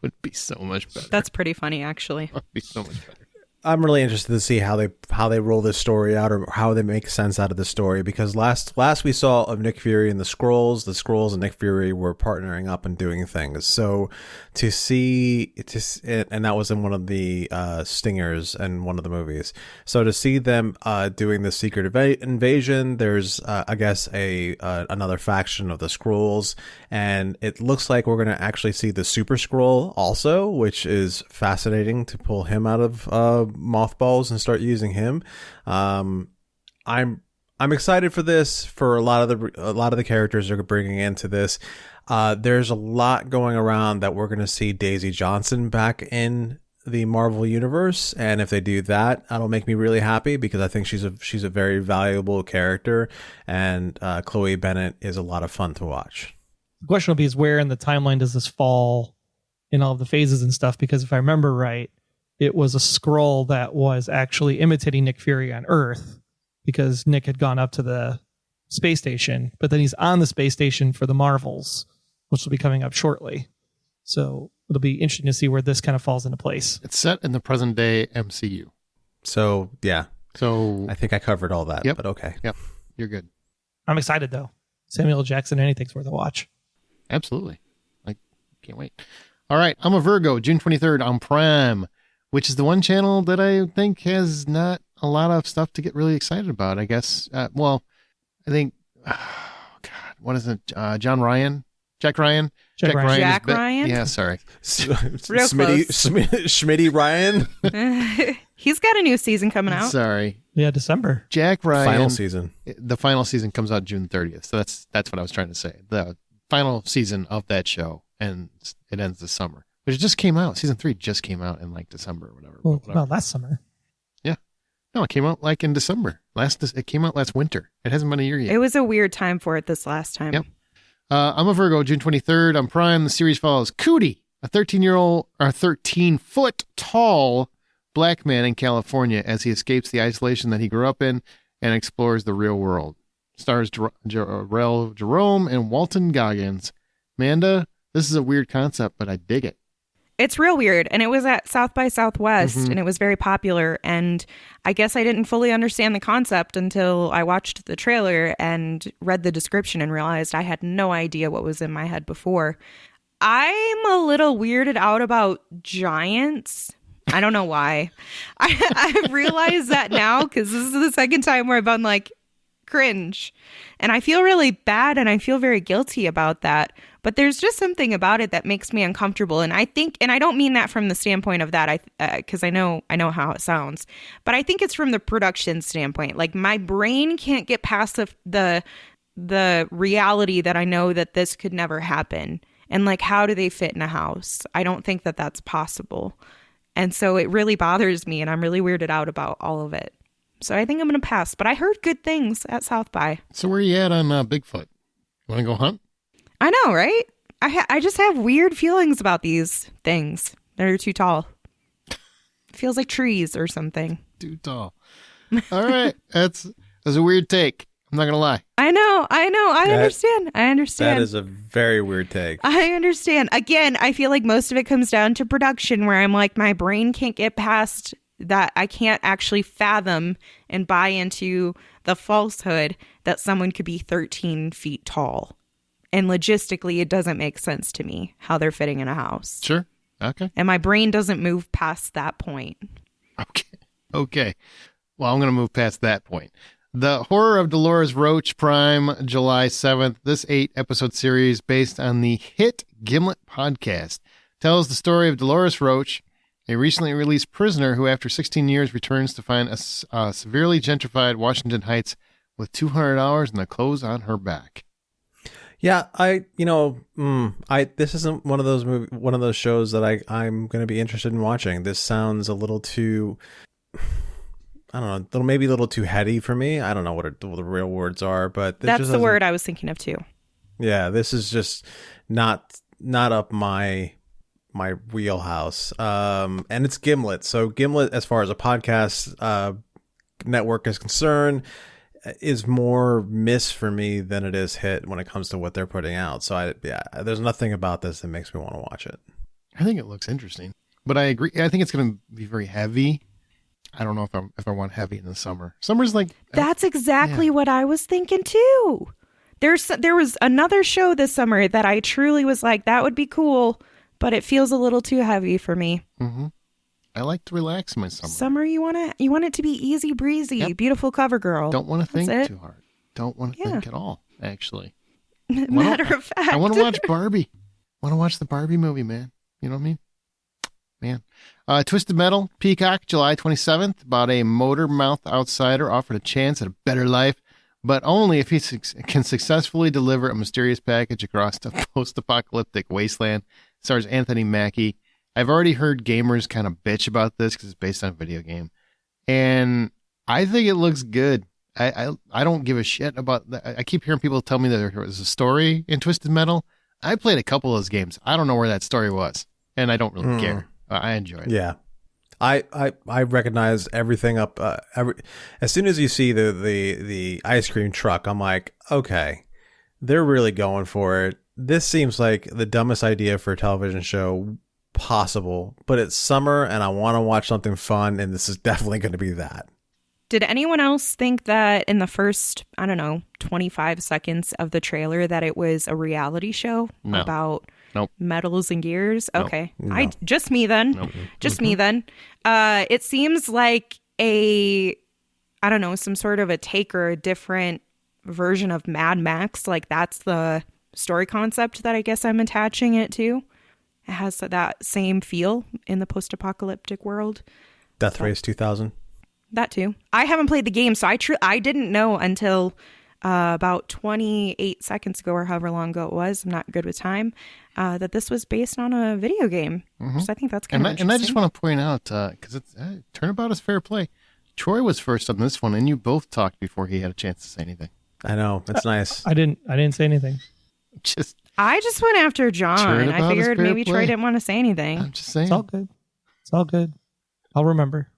Would be so much better. That's pretty funny, actually. Would be so much better. I'm really interested to see how they roll this story out, or how they make sense out of the story, because last we saw of Nick Fury and the Skrulls and Nick Fury were partnering up and doing things. So to see and that was in one of the stingers in one of the movies. So to see them doing the secret invasion, there's I guess another faction of the Skrulls, and it looks like we're going to actually see the Super Skrull also, which is fascinating to pull him out of mothballs and start using him. I'm excited for this, for a lot of the characters they're bringing into this. There's a lot going around that we're going to see Daisy Johnson back in the Marvel universe, and if they do that, that'll make me really happy, because I think she's a very valuable character, and Chloe Bennett is a lot of fun to watch. The question will be is where in the timeline does this fall in all of the phases and stuff? Because if I remember right, it was a Skrull that was actually imitating Nick Fury on Earth, because Nick had gone up to the space station, but then he's on the space station for the Marvels, which will be coming up shortly. So it'll be interesting to see where this kind of falls into place. It's set in the present day MCU. So, yeah. So I think I covered all that, yep, but okay. Yep. You're good. I'm excited, though. Samuel L. Jackson, anything's worth a watch. Absolutely. I can't wait. All right. I'm a Virgo, June 23rd on Prime, which is the one channel that I think has not a lot of stuff to get really excited about, I guess. I think, what is it? Jack Ryan? Jack Ryan. Yeah, sorry. Schmitty Ryan. He's got a new season coming out. Sorry. Yeah, December. Jack Ryan. Final season. The final season comes out June 30th. So that's what I was trying to say. The final season of that show, and it ends this summer. But it just came out. Season 3 just came out in like December or whatever. Well, last summer. Yeah. No, it came out like in December. It came out last winter. It hasn't been a year yet. It was a weird time for it this last time. Yep. I'm a Virgo, June 23rd on Prime. The series follows Cootie, a 13-foot tall black man in California, as he escapes the isolation that he grew up in and explores the real world. Stars Jarrell Jerome and Walton Goggins. Amanda, this is a weird concept, but I dig it. It's real weird. And it was at South by Southwest, and it was very popular. And I guess I didn't fully understand the concept until I watched the trailer and read the description and realized I had no idea what was in my head before. I'm a little weirded out about giants. I don't know why. I realize that now, because this is the second time where I've been like, cringe. And I feel really bad, and I feel very guilty about that. But there's just something about it that makes me uncomfortable. And I think, and I don't mean that from the standpoint of that, because I know how it sounds, but I think it's from the production standpoint. Like, my brain can't get past the reality that I know that this could never happen. And like, how do they fit in a house? I don't think that that's possible. And so it really bothers me, and I'm really weirded out about all of it. So I think I'm going to pass. But I heard good things at South by. So where are you at on Bigfoot? You want to go hunt? I know, right? I just have weird feelings about these things that are too tall. Feels like trees or something. Too tall. All right. That's a weird take. I'm not going to lie. I know. I understand. That is a very weird take. I understand. Again, I feel like most of it comes down to production, where I'm like, my brain can't get past that. I can't actually fathom and buy into the falsehood that someone could be 13 feet tall. And logistically, it doesn't make sense to me how they're fitting in a house. Sure. Okay. And my brain doesn't move past that point. Okay. Well, I'm going to move past that point. The Horror of Dolores Roach, Prime, July 7th. This 8-episode series, based on the hit Gimlet podcast, tells the story of Dolores Roach, a recently released prisoner who, after 16 years, returns to find a severely gentrified Washington Heights with $200 and the clothes on her back. Yeah, this isn't one of those shows that I'm going to be interested in watching. This sounds a little too I don't know, maybe a little too heady for me. I don't know what the real words are, but that's the word I was thinking of too. Yeah, this is just not up my wheelhouse. And it's Gimlet. So Gimlet, as far as a podcast network is concerned, is more miss for me than it is hit when it comes to what they're putting out. So there's nothing about this that makes me want to watch it. I think it looks interesting, but I agree. I think it's going to be very heavy. I don't know if I want heavy in the summer. Summer's like that's exactly what I was thinking too. There was another show this summer that I truly was like, that would be cool, but it feels a little too heavy for me. Mm-hmm. I like to relax my summer. Summer, you want it to be easy breezy, yep. Beautiful cover girl. Don't want to think too hard. Don't want to think at all, actually. Matter of fact. I want to watch Barbie. I want to watch the Barbie movie, man. You know what I mean? Man. Twisted Metal, Peacock, July 27th, about a motor mouth outsider offered a chance at a better life, but only if he can successfully deliver a mysterious package across a post-apocalyptic wasteland. Stars Anthony Mackie. I've already heard gamers kind of bitch about this because it's based on a video game, and I think it looks good. I don't give a shit about that. I keep hearing people tell me that there was a story in Twisted Metal. I played a couple of those games. I don't know where that story was, and I don't really care. I enjoy it. Yeah. I recognize everything up. As soon as you see the ice cream truck, I'm like, okay, they're really going for it. This seems like the dumbest idea for a television show possible, but it's summer and I want to watch something fun, and this is definitely going to be that. Did anyone else think that in the first, 25 seconds of the trailer that it was a reality show about metals and gears? Okay. No. Just me then. Nope. Just me then. It seems like some sort of a take or a different version of Mad Max. Like that's the story concept that I guess I'm attaching it to. It has that same feel in the post-apocalyptic world. Death Race 2000. That too. I haven't played the game, so I didn't know until about 28 seconds ago or however long ago it was. I'm not good with time. That this was based on a video game. Mm-hmm. So I think that's kind of interesting. And I just want to point out, because it's turnabout is fair play. Troy was first on this one, and you both talked before he had a chance to say anything. I know. It's nice. I didn't say anything. I just went after John. I figured maybe Troy didn't want to say anything. I'm just saying. It's all good. It's all good. I'll remember.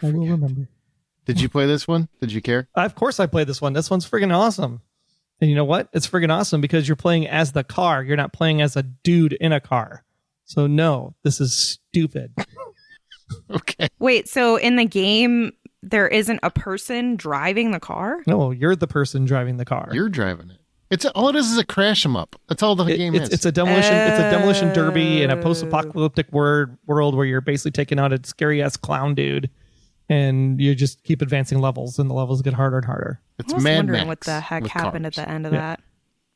I will remember. Did you play this one? Did you care? Of course I played this one. This one's friggin' awesome. And you know what? It's friggin' awesome because you're playing as the car. You're not playing as a dude in a car. So no, this is stupid. Okay. Wait, so in the game, there isn't a person driving the car? No, you're the person driving the car. You're driving it. All it is a crash 'em up. That's all the game is. It's a demolition. It's a demolition derby in a post-apocalyptic world where you're basically taking out a scary-ass clown dude, and you just keep advancing levels, and the levels get harder and harder. It's I was Mad wondering Max what the heck happened cars. at the end of that.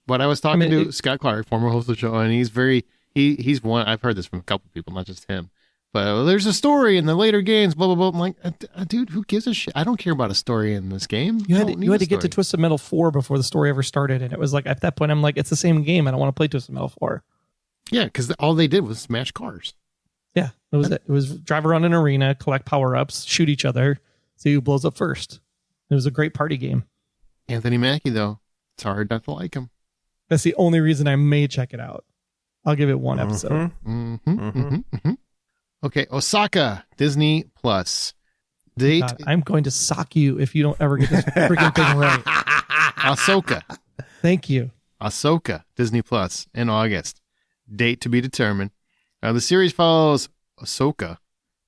But I was talking to Scott Clark, former host of the show, and he's one. I've heard this from a couple people, not just him. But there's a story in the later games, blah, blah, blah. I'm like, dude, who gives a shit? I don't care about a story in this game. You had to get to Twisted Metal 4 before the story ever started. And it was like, at that point, I'm like, it's the same game. I don't want to play Twisted Metal 4. Yeah, because all they did was smash cars. Yeah, that was it. It was drive around an arena, collect power-ups, shoot each other, see who blows up first. It was a great party game. Anthony Mackie, though, it's hard not to like him. That's the only reason I may check it out. I'll give it one episode. Mm-hmm, mm-hmm, mm-hmm. Okay, Osaka, Disney Plus. Date. God, I'm going to sock you if you don't ever get this freaking thing right. Ahsoka. Thank you. Ahsoka, Disney Plus in August. Date to be determined. The series follows Ahsoka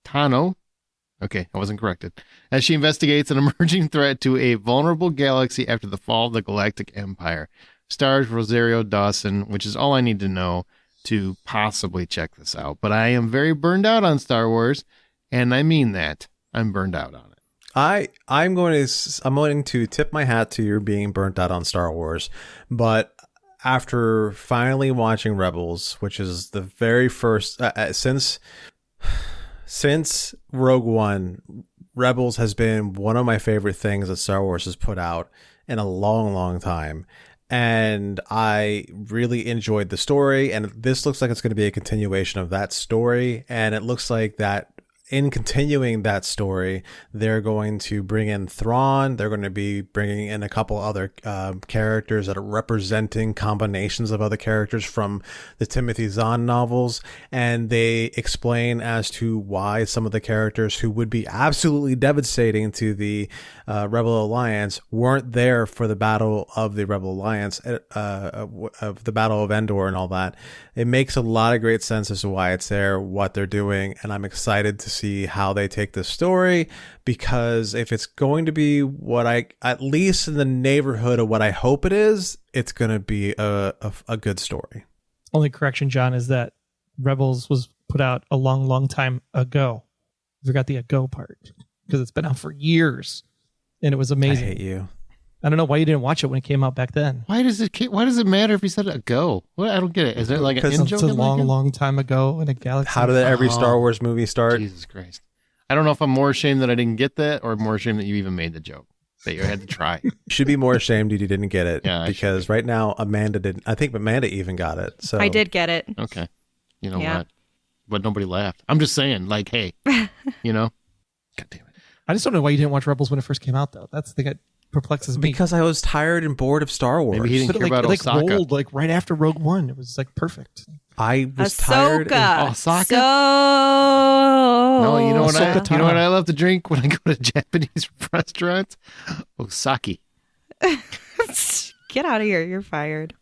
Tano. Okay, I wasn't corrected. As she investigates an emerging threat to a vulnerable galaxy after the fall of the Galactic Empire. Stars Rosario Dawson, which is all I need to know to possibly check this out. But I am very burned out on Star Wars, and I mean that. I'm burned out on it. I'm going to tip my hat to you being burnt out on Star Wars, but after finally watching Rebels, which is the very first since Rogue One, Rebels has been one of my favorite things that Star Wars has put out in a long, long time. And I really enjoyed the story, and this looks like it's going to be a continuation of that story, and it looks like that in continuing that story, they're going to bring in Thrawn. They're going to be bringing in a couple other characters that are representing combinations of other characters from the Timothy Zahn novels. And they explain as to why some of the characters who would be absolutely devastating to the Rebel Alliance weren't there for the Battle of the Rebel Alliance, of the Battle of Endor and all that. It makes a lot of great sense as to why it's there, what they're doing, and I'm excited to see how they take this story, because if it's going to be what at least in the neighborhood of what I hope it is, it's going to be a good story. Only correction, John, is that Rebels was put out a long, long time ago. I forgot the ago part, because it's been out for years, and it was amazing. I hate you. I don't know why you didn't watch it when it came out back then. Why does it matter if you said ago? What? I don't get it. Is it like an in-joke? It's a long, long time ago in a galaxy. How did every Star Wars movie start? Jesus Christ. I don't know if I'm more ashamed that I didn't get that or more ashamed that you even made the joke, that you had to try. You should be more ashamed you didn't get it. Yeah, because right now Amanda didn't. I think Amanda even got it. So I did get it. Okay. You know what? But nobody laughed. I'm just saying, like, hey, you know? God damn it. I just don't know why you didn't watch Rebels when it first came out, though. That's the thing that perplexes me. Because I was tired and bored of Star Wars. Maybe he didn't care about Osaka. Rolled like right after Rogue One. It was like perfect. I was tired. Osaka? No, you know what I love to drink when I go to Japanese restaurants? Osaki. Get out of here. You're fired.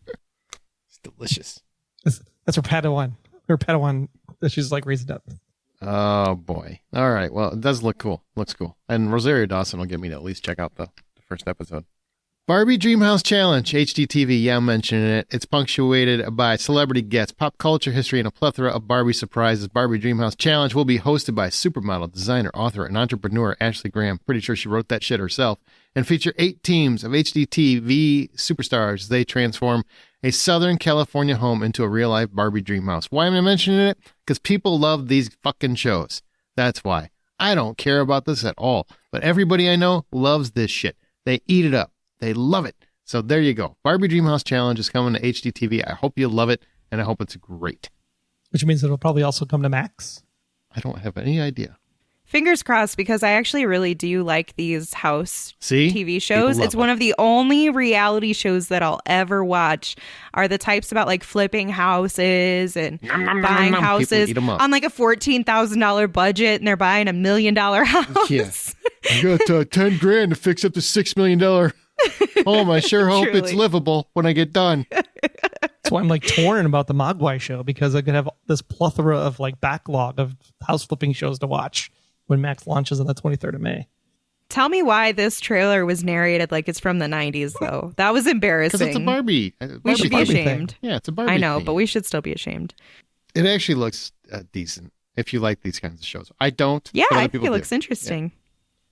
It's delicious. That's her Padawan. Her Padawan that she's like raising up. Oh, boy. All right. Well, it does look cool. Looks cool. And Rosario Dawson will get me to at least check out the first episode. Barbie Dreamhouse Challenge, HDTV. Yeah, I'm mentioning it. It's punctuated by celebrity guests, pop culture history, and a plethora of Barbie surprises. Barbie Dreamhouse Challenge will be hosted by supermodel, designer, author, and entrepreneur Ashley Graham. Pretty sure she wrote that shit herself. And feature 8 teams of HDTV superstars. They transform a Southern California home into a real-life Barbie Dreamhouse. Why am I mentioning it? Because people love these fucking shows. That's why. I don't care about this at all. But everybody I know loves this shit. They eat it up. They love it. So there you go. Barbie Dreamhouse Challenge is coming to HDTV. I hope you love it, and I hope it's great. Which means it'll probably also come to Max. I don't have any idea. Fingers crossed, because I actually really do like these house TV shows. It's one of the only reality shows that I'll ever watch are the types about like flipping houses and buying houses on like a $14,000 budget, and they're buying $1 million house. Yeah. I got $10,000 to fix up the $6 million home. I sure hope it's livable when I get done. That's why I'm like torn about the Mogwai show, because I could have this plethora of like backlog of house flipping shows to watch when Max launches on the 23rd of May. Tell me why this trailer was narrated like it's from the 90s, though. That was embarrassing. Because it's a Barbie. We should be ashamed. Yeah, it's a Barbie I know, thing. but we should still be ashamed. It actually looks decent if you like these kinds of shows. I don't. Yeah, but I other think people it looks do. interesting. Yeah.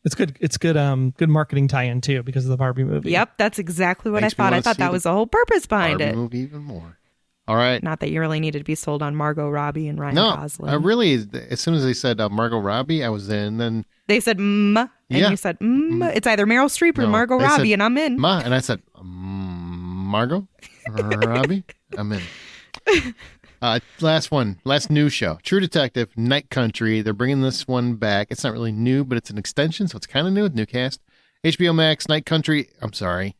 It's good. It's good. Good marketing tie-in too, because of the Barbie movie. Yep, that's exactly what Makes I thought. me I wanna thought see that was the whole purpose behind Barbie it. movie even more. All right. Not that you really needed to be sold on Margot Robbie and Ryan Gosling. I really, as soon as they said Margot Robbie, I was in. Then they said and you said It's either Meryl Streep or Margot Robbie, and I'm in. And I said Margot Robbie, I'm in. Last new show, True Detective, Night Country. They're bringing this one back. It's not really new, but it's an extension, so it's kind of new with new cast. HBO Max, Night Country. I'm sorry.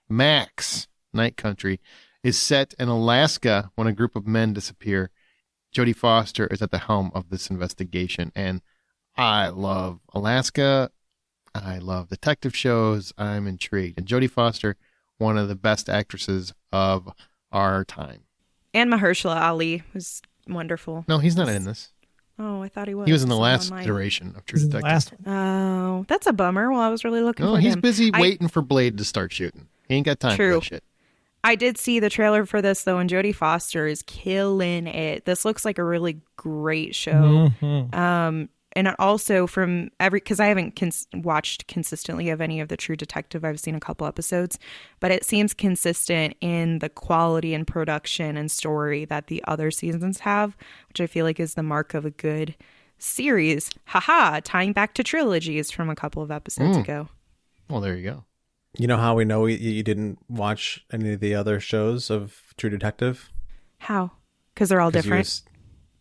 Max, Night Country is set in Alaska when a group of men disappear. Jodie Foster is at the helm of this investigation, and I love Alaska. I love detective shows. I'm intrigued. And Jodie Foster, one of the best actresses of our time. And Mahershala Ali was wonderful. No, he's not in this. Oh, I thought he was. He was in the last iteration of True Detective. Last one. Oh, that's a bummer. Well, I was really looking for him. No, he's busy waiting for Blade to start shooting. He ain't got time for that shit. I did see the trailer for this, though, and Jodie Foster is killing it. This looks like a really great show. Mm-hmm. And also from because I haven't watched consistently of any of the True Detective. I've seen a couple episodes, but it seems consistent in the quality and production and story that the other seasons have, which I feel like is the mark of a good series. Haha, tying back to trilogies from a couple of episodes ago. Well, there you go. You know how we know you didn't watch any of the other shows of True Detective? How? Because they're all different.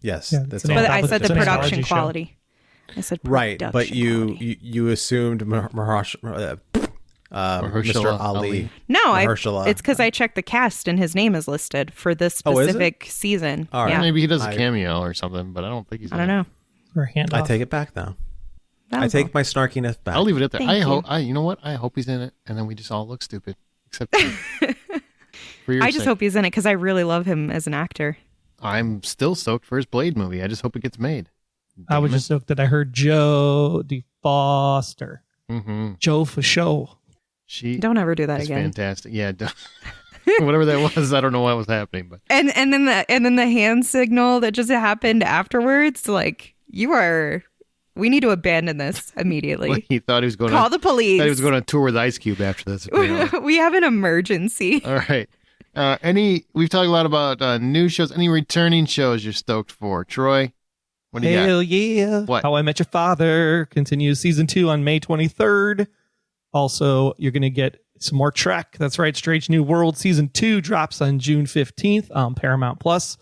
Yes. Yeah, that's but all. I said the It's an production anthology show. quality. I said right, but production you assumed Mr. Ali. No, Mahershala. it's because I checked the cast and his name is listed for this specific season. All right. Yeah. Maybe he does a cameo or something, but I don't think he's. I don't know. Or a handoff. I take it back now. That'll I take go. my snarkiness back. I'll leave it at that. Thank you. You know what? I hope he's in it, and then we just all look stupid. Except you. For your I just sake. hope he's in it because I really love him as an actor. I'm still stoked for his Blade movie. I just hope it gets made. I was just stoked that I heard Joe DeFoster. Mm-hmm. Joe for show. She Don't ever do that is again. fantastic. Yeah, whatever that was, I don't know what was happening, but And then the hand signal that just happened afterwards, like we need to abandon this immediately. he thought he was going. Call the police. Thought he was going on tour with Ice Cube after this. apparently. We have an emergency. All right. We've talked a lot about new shows. Any returning shows you're stoked for? Troy, what do you got? Hell yeah. What? How I Met Your Father continues season 2 on May 23rd. Also, you're going to get some more Trek. That's right. Strange New World season 2 drops on June 15th on Paramount Plus.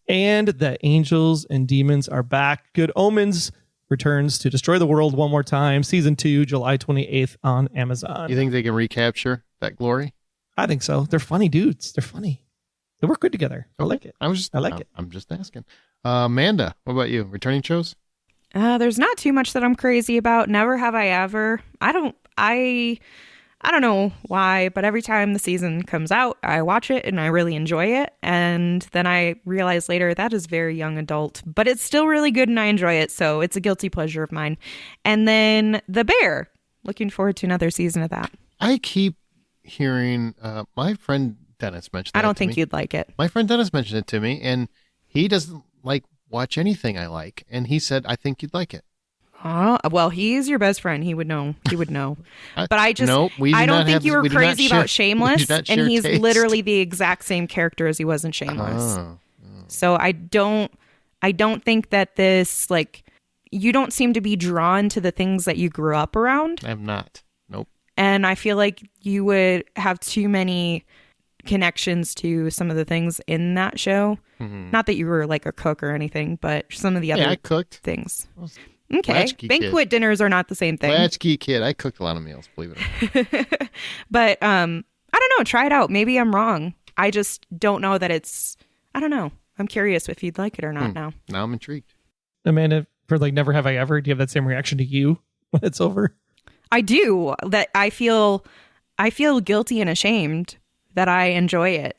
And The Angels and Demons Are Back. Good Omens returns to destroy the world one more time. Season 2, July 28th on Amazon. You think they can recapture that glory? I think so. They're funny dudes. They're funny. They work good together. I like it. I like it. I'm just asking. Amanda, what about you? Returning shows? There's not too much that I'm crazy about. Never have I ever. I don't know why, but every time the season comes out, I watch it and I really enjoy it. And then I realize later that is very young adult, but it's still really good and I enjoy it. So it's a guilty pleasure of mine. And then The Bear. Looking forward to another season of that. I keep hearing my friend Dennis mentioned that I don't to think me. you'd like it. My friend Dennis mentioned it to me, and he doesn't watch anything I like. And he said, I think you'd like it. Oh, well, he's your best friend. He would know. But I just, Nope, I don't think you were crazy about Shameless, and he's taste. literally the exact same character as he was in Shameless. So I don't think that this, you don't seem to be drawn to the things that you grew up around. I'm not. Nope. And I feel like you would have too many connections to some of the things in that show. Mm-hmm. Not that you were like a cook or anything, but some of the other I cooked things. Okay. Latchkey Banquet dinners are not the same thing. Latchkey kid. I cooked a lot of meals, believe it or not. But I don't know. Try it out. Maybe I'm wrong. I just don't know that it's, I don't know. I'm curious if you'd like it or not now. Now I'm intrigued. Amanda, for Never Have I Ever, do you have that same reaction to you when it's over? I do. That I feel guilty and ashamed that I enjoy it.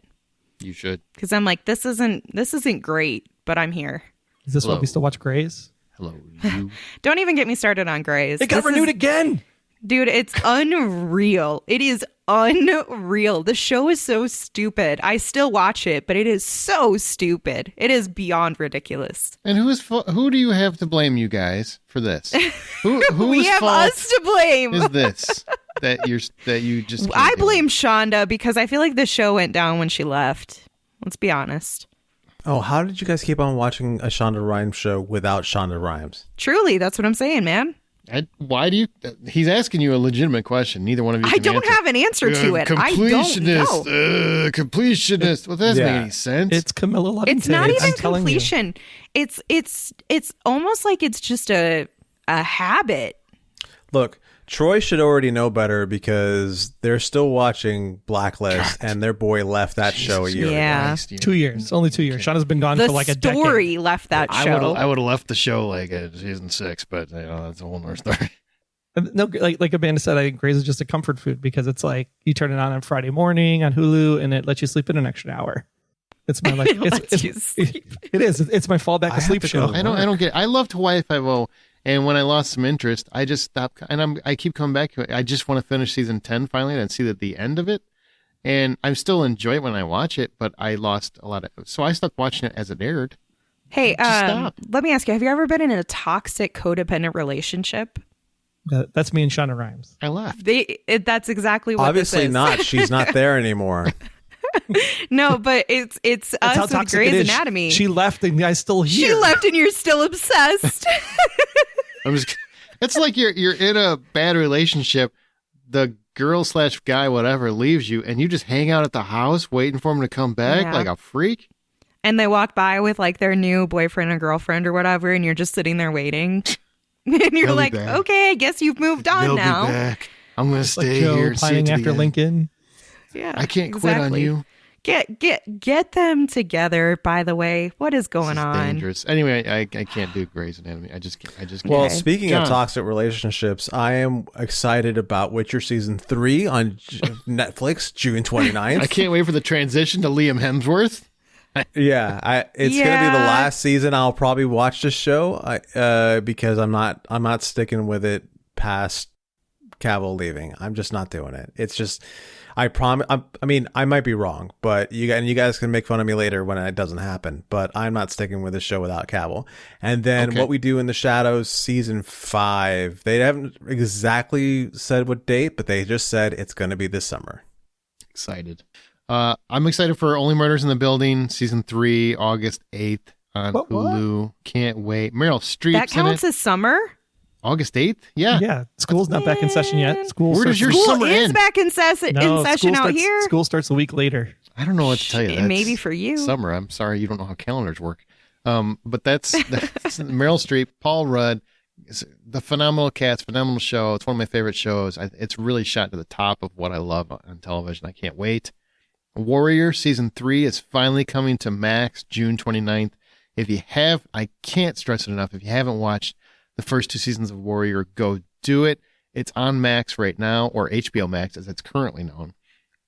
You should. Because I'm like, this isn't great, but I'm here. Is this why we still watch Grey's? Hello, you. Don't even get me started on Grey's. It got renewed again. Dude, it's unreal. It is unreal. The show is so stupid. I still watch it, but it is so stupid. It is beyond ridiculous. And who do you have to blame, you guys, for this? Whose we have fault us to blame. is this that you just? Can't I do blame it? Shonda because I feel like the show went down when she left. Let's be honest. Oh, how did you guys keep on watching a Shonda Rhimes show without Shonda Rhimes? Truly, that's what I'm saying, man. Why do you? He's asking you a legitimate question. Neither one of you. I don't have an answer to it. I don't know. Completionist. Well, that doesn't make any sense. It's Camilla Luddington. It's not even I'm telling you. completion. It's almost like it's just a habit. Look, Troy should already know better because they're still watching Blacklist, and their boy left that show a year ago. Yeah. 2 years. Only 2 years. Shonda's been gone The for like a decade. story left that show. I would have left the show at season 6, but that's a whole nother story. No, like Amanda said, I think Grey's is just a comfort food because it's like you turn it on Friday morning on Hulu and it lets you sleep in an extra hour. It's my it is. It's my fallback to sleep show. I don't get it. I loved Hawaii Five-0, and when I lost some interest, I just stopped. And I keep coming back to it. I just want to finish season 10 finally and see the end of it. And I still enjoy it when I watch it, but I lost a lot of. So I stopped watching it as it aired. Hey, stop. let me ask you: have you ever been in a toxic codependent relationship? That's me and Shonda Rhimes. I left. That's exactly what. Obviously this is. not. She's not there anymore. No, but it's That's how us with toxic Grey's it is. Anatomy. She left and the guy's still here. She left and you're still obsessed. It's like you're in a bad relationship. The girl/guy, whatever, leaves you, and you just hang out at the house waiting for him to come back like a freak. And they walk by with like their new boyfriend or girlfriend or whatever, and you're just sitting there waiting. And you're They'll be like, back. okay, I guess you've moved on They'll now. be back. I'm going to stay Joe here and see it pining to the after end. Lincoln. Yeah, I can't quit on you. Get them together. By the way, what is going This is on? dangerous. Anyway, I can't do Grey's Anatomy. I just can't. Well, Okay. speaking John. of toxic relationships, I am excited about Witcher Season 3 on Netflix, June 29th. I can't wait for the transition to Liam Hemsworth. Yeah, it's gonna be the last season I'll probably watch this show, because I'm not sticking with it past Cavill leaving. I'm just not doing it. It's just, I promise. I mean, I might be wrong, but you guys can make fun of me later when it doesn't happen. But I'm not sticking with the show without Cavill. And then Okay. What We Do in the Shadows season 5. They haven't exactly said what date, but they just said it's going to be this summer. Excited. I'm excited for Only Murders in the Building season 3, August 8th on What? Hulu. Can't wait. Meryl Streep's That counts in it. as summer. August 8th. Yeah. Yeah, school's not back in session yet. School Where does starts- your School summer is end? back in session out starts, here. School starts a week later. I don't know what to tell you. Shit, That's maybe for you. Summer. I'm sorry you don't know how calendars work. But that's Meryl Streep, Paul Rudd. It's the phenomenal cast, phenomenal show. It's one of my favorite shows. It's really shot to the top of what I love on television. I can't wait. Warrior season 3 is finally coming to Max June 29th. If you have, I can't stress it enough. If you haven't watched the first 2 seasons of Warrior, go do it. It's on Max right now, or HBO Max as it's currently known.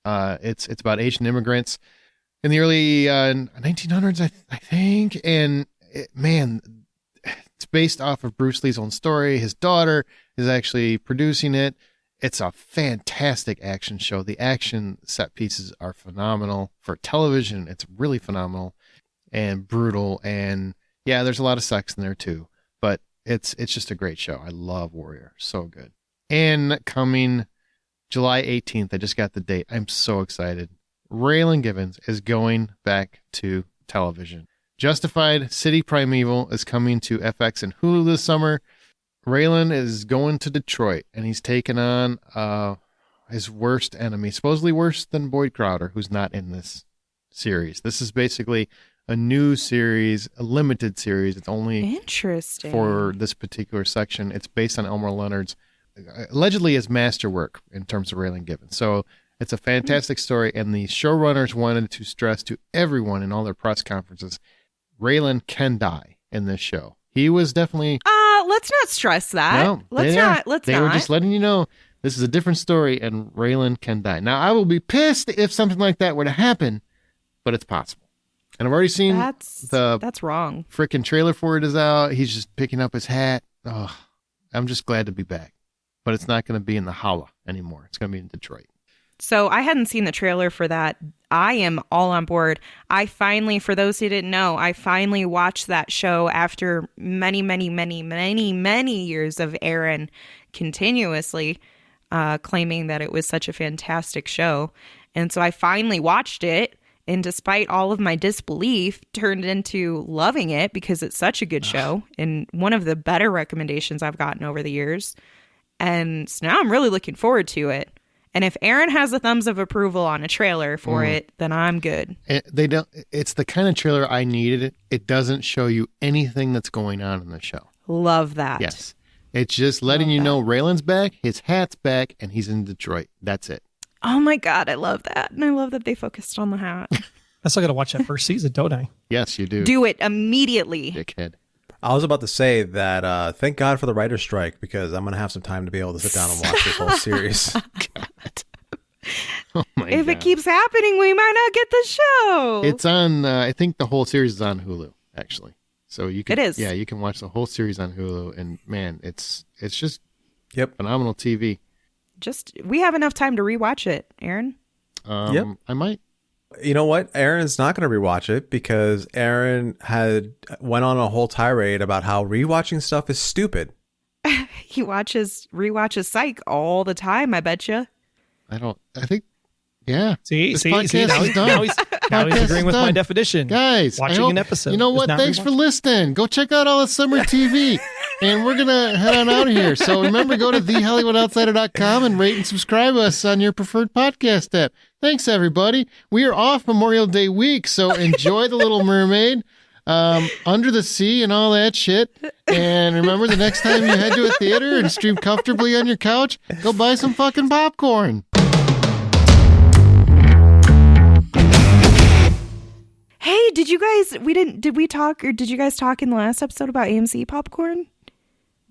It's about Asian immigrants in the early 1900s, I think. And it's based off of Bruce Lee's own story. His daughter is actually producing it. It's a fantastic action show. The action set pieces are phenomenal. For television, it's really phenomenal and brutal. And yeah, there's a lot of sex in there too. But it's just a great show. I love Warrior. So good. And coming July 18th, I just got the date. I'm so excited. Raylan Givens is going back to television. Justified City Primeval is coming to FX and Hulu this summer. Raylan is going to Detroit, and he's taking on his worst enemy, supposedly worse than Boyd Crowder, who's not in this series. This is basically a new series, a limited series. It's only Interesting. for this particular section. It's based on Elmer Leonard's, allegedly his masterwork in terms of Raylan Givens. So it's a fantastic story, and the showrunners wanted to stress to everyone in all their press conferences, Raylan can die in this show. He was definitely... let's not stress that. No, Let's not. They were just letting you know this is a different story, and Raylan can die. Now, I will be pissed if something like that were to happen, but it's possible. And I've already seen That's wrong. freaking trailer for it is out. He's just picking up his hat. Oh, I'm just glad to be back. But it's not going to be in the Holla anymore. It's going to be in Detroit. So I hadn't seen the trailer for that. I am all on board. I finally, for those who didn't know, I finally watched that show after many, many, many, many, many years of Aaron continuously claiming that it was such a fantastic show. And so I finally watched it. And despite all of my disbelief, turned into loving it because it's such a good show and one of the better recommendations I've gotten over the years. And so now I'm really looking forward to it. And if Aaron has a thumbs of approval on a trailer for it, then I'm good. They don't. It's the kind of trailer I needed. It doesn't show you anything that's going on in the show. Love that. Yes. It's just letting you know Raylan's back, his hat's back, and he's in Detroit. That's it. Oh my God, I love that. And I love that they focused on the hat. I still got to watch that first season, don't I? Yes, you do. Do it immediately. Dickhead. I was about to say that thank God for the writer's strike, because I'm going to have some time to be able to sit down and watch this whole series. God. Oh my If God. it keeps happening, we might not get the show. It's on, I think the whole series is on Hulu, actually. So you can, It is. Yeah, you can watch the whole series on Hulu, and man, it's just Yep. phenomenal TV. We have enough time to rewatch it, Aaron. Yep. I might. You know what? Aaron's not going to rewatch it because Aaron went on a whole tirade about how rewatching stuff is stupid. He rewatches Psych all the time, I bet you. I think, yeah. See, This see, podcast now is he's, done. now he's Podcast agreeing is with my done. definition. Guys, Watching an episode You know is what? not Thanks for rewatching. listening. Go check out all the summer TV. And we're going to head on out of here. So remember, go to thehollywoodoutsiders.com and rate and subscribe us on your preferred podcast app. Thanks, everybody. We are off Memorial Day week, so enjoy The Little Mermaid. Under the Sea and all that shit. And remember the next time you head to a theater and stream comfortably on your couch, go buy some fucking popcorn. Hey, did you guys did you guys talk in the last episode about AMC popcorn?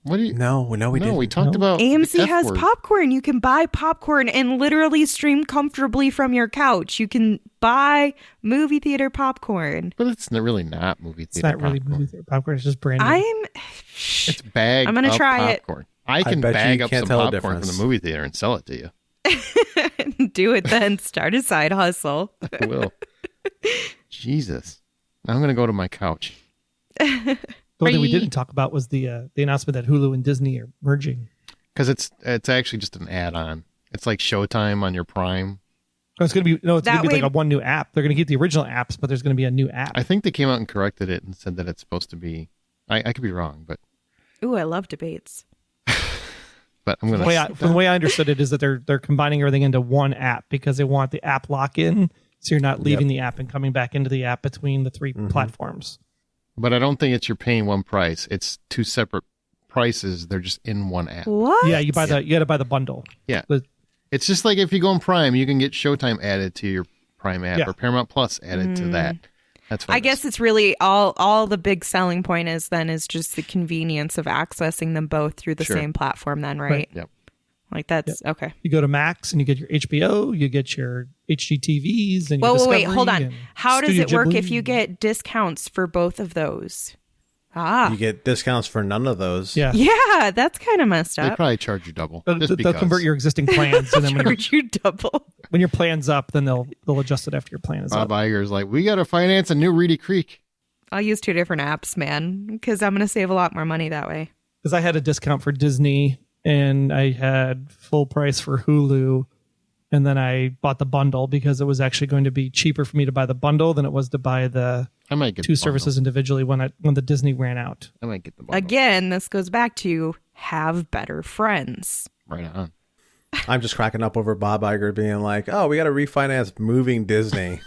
What do you? No, we didn't. We talked about AMC has F-word. popcorn. You can buy popcorn and literally stream comfortably from your couch. You can buy movie theater popcorn. But it's really not movie theater. It's not really popcorn. movie theater popcorn. It's just branding. It's bagged. I'm gonna up try popcorn. I bet can you bag up can't some tell the popcorn from the difference. movie theater and sell it to you. it. Do it then. Start a side hustle. I will. Jesus. Now I'm gonna go to my couch. The one thing we didn't talk about was the announcement that Hulu and Disney are merging. Because it's actually just an add-on. It's like Showtime on your Prime. Oh, it's gonna be That way- like a one new app. They're gonna keep the original apps, but there's gonna be a new app. I think they came out and corrected it and said that it's supposed to be. I could be wrong, but Ooh, I love debates. I'm gonna. From the way I understood it is that they're combining everything into one app because they want the app lock-in, so you're not leaving the app and coming back into the app between the three platforms. But I don't think it's you're paying one price. It's two separate prices. They're just in one app. What? Yeah, you got to buy the bundle. Yeah. The- It's just like if you go on Prime, you can get Showtime added to your Prime app or Paramount Plus added to that. That's what I guess it's really all the big selling point is just the convenience of accessing them both through the same platform then, right? Yep. Like that's okay. You go to Max and you get your HBO, you get your HGTVs, and your Wait, Discovery hold on. and How does Studio it work Ghibli. if you get discounts for both of those? Ah. You get discounts for none of those. Yeah. Yeah, that's kind of messed They up. probably charge you double. They'll Just because. convert your existing plans, and then Charge you double. when your plan's up, then they'll adjust it after your plan is Bob up. Iger's like, we got to finance a new Reedy Creek. I'll use 2 different apps, man, because I'm going to save a lot more money that way. Because I had a discount for Disney, and I had full price for Hulu, and then I bought the bundle because it was actually going to be cheaper for me to buy the bundle than it was to buy the I might get two the services individually when the Disney ran out. bundle. I might get the bundle. Again, this goes back to have better friends. Right on. I'm just cracking up over Bob Iger being like, "Oh, we got to refinance moving Disney."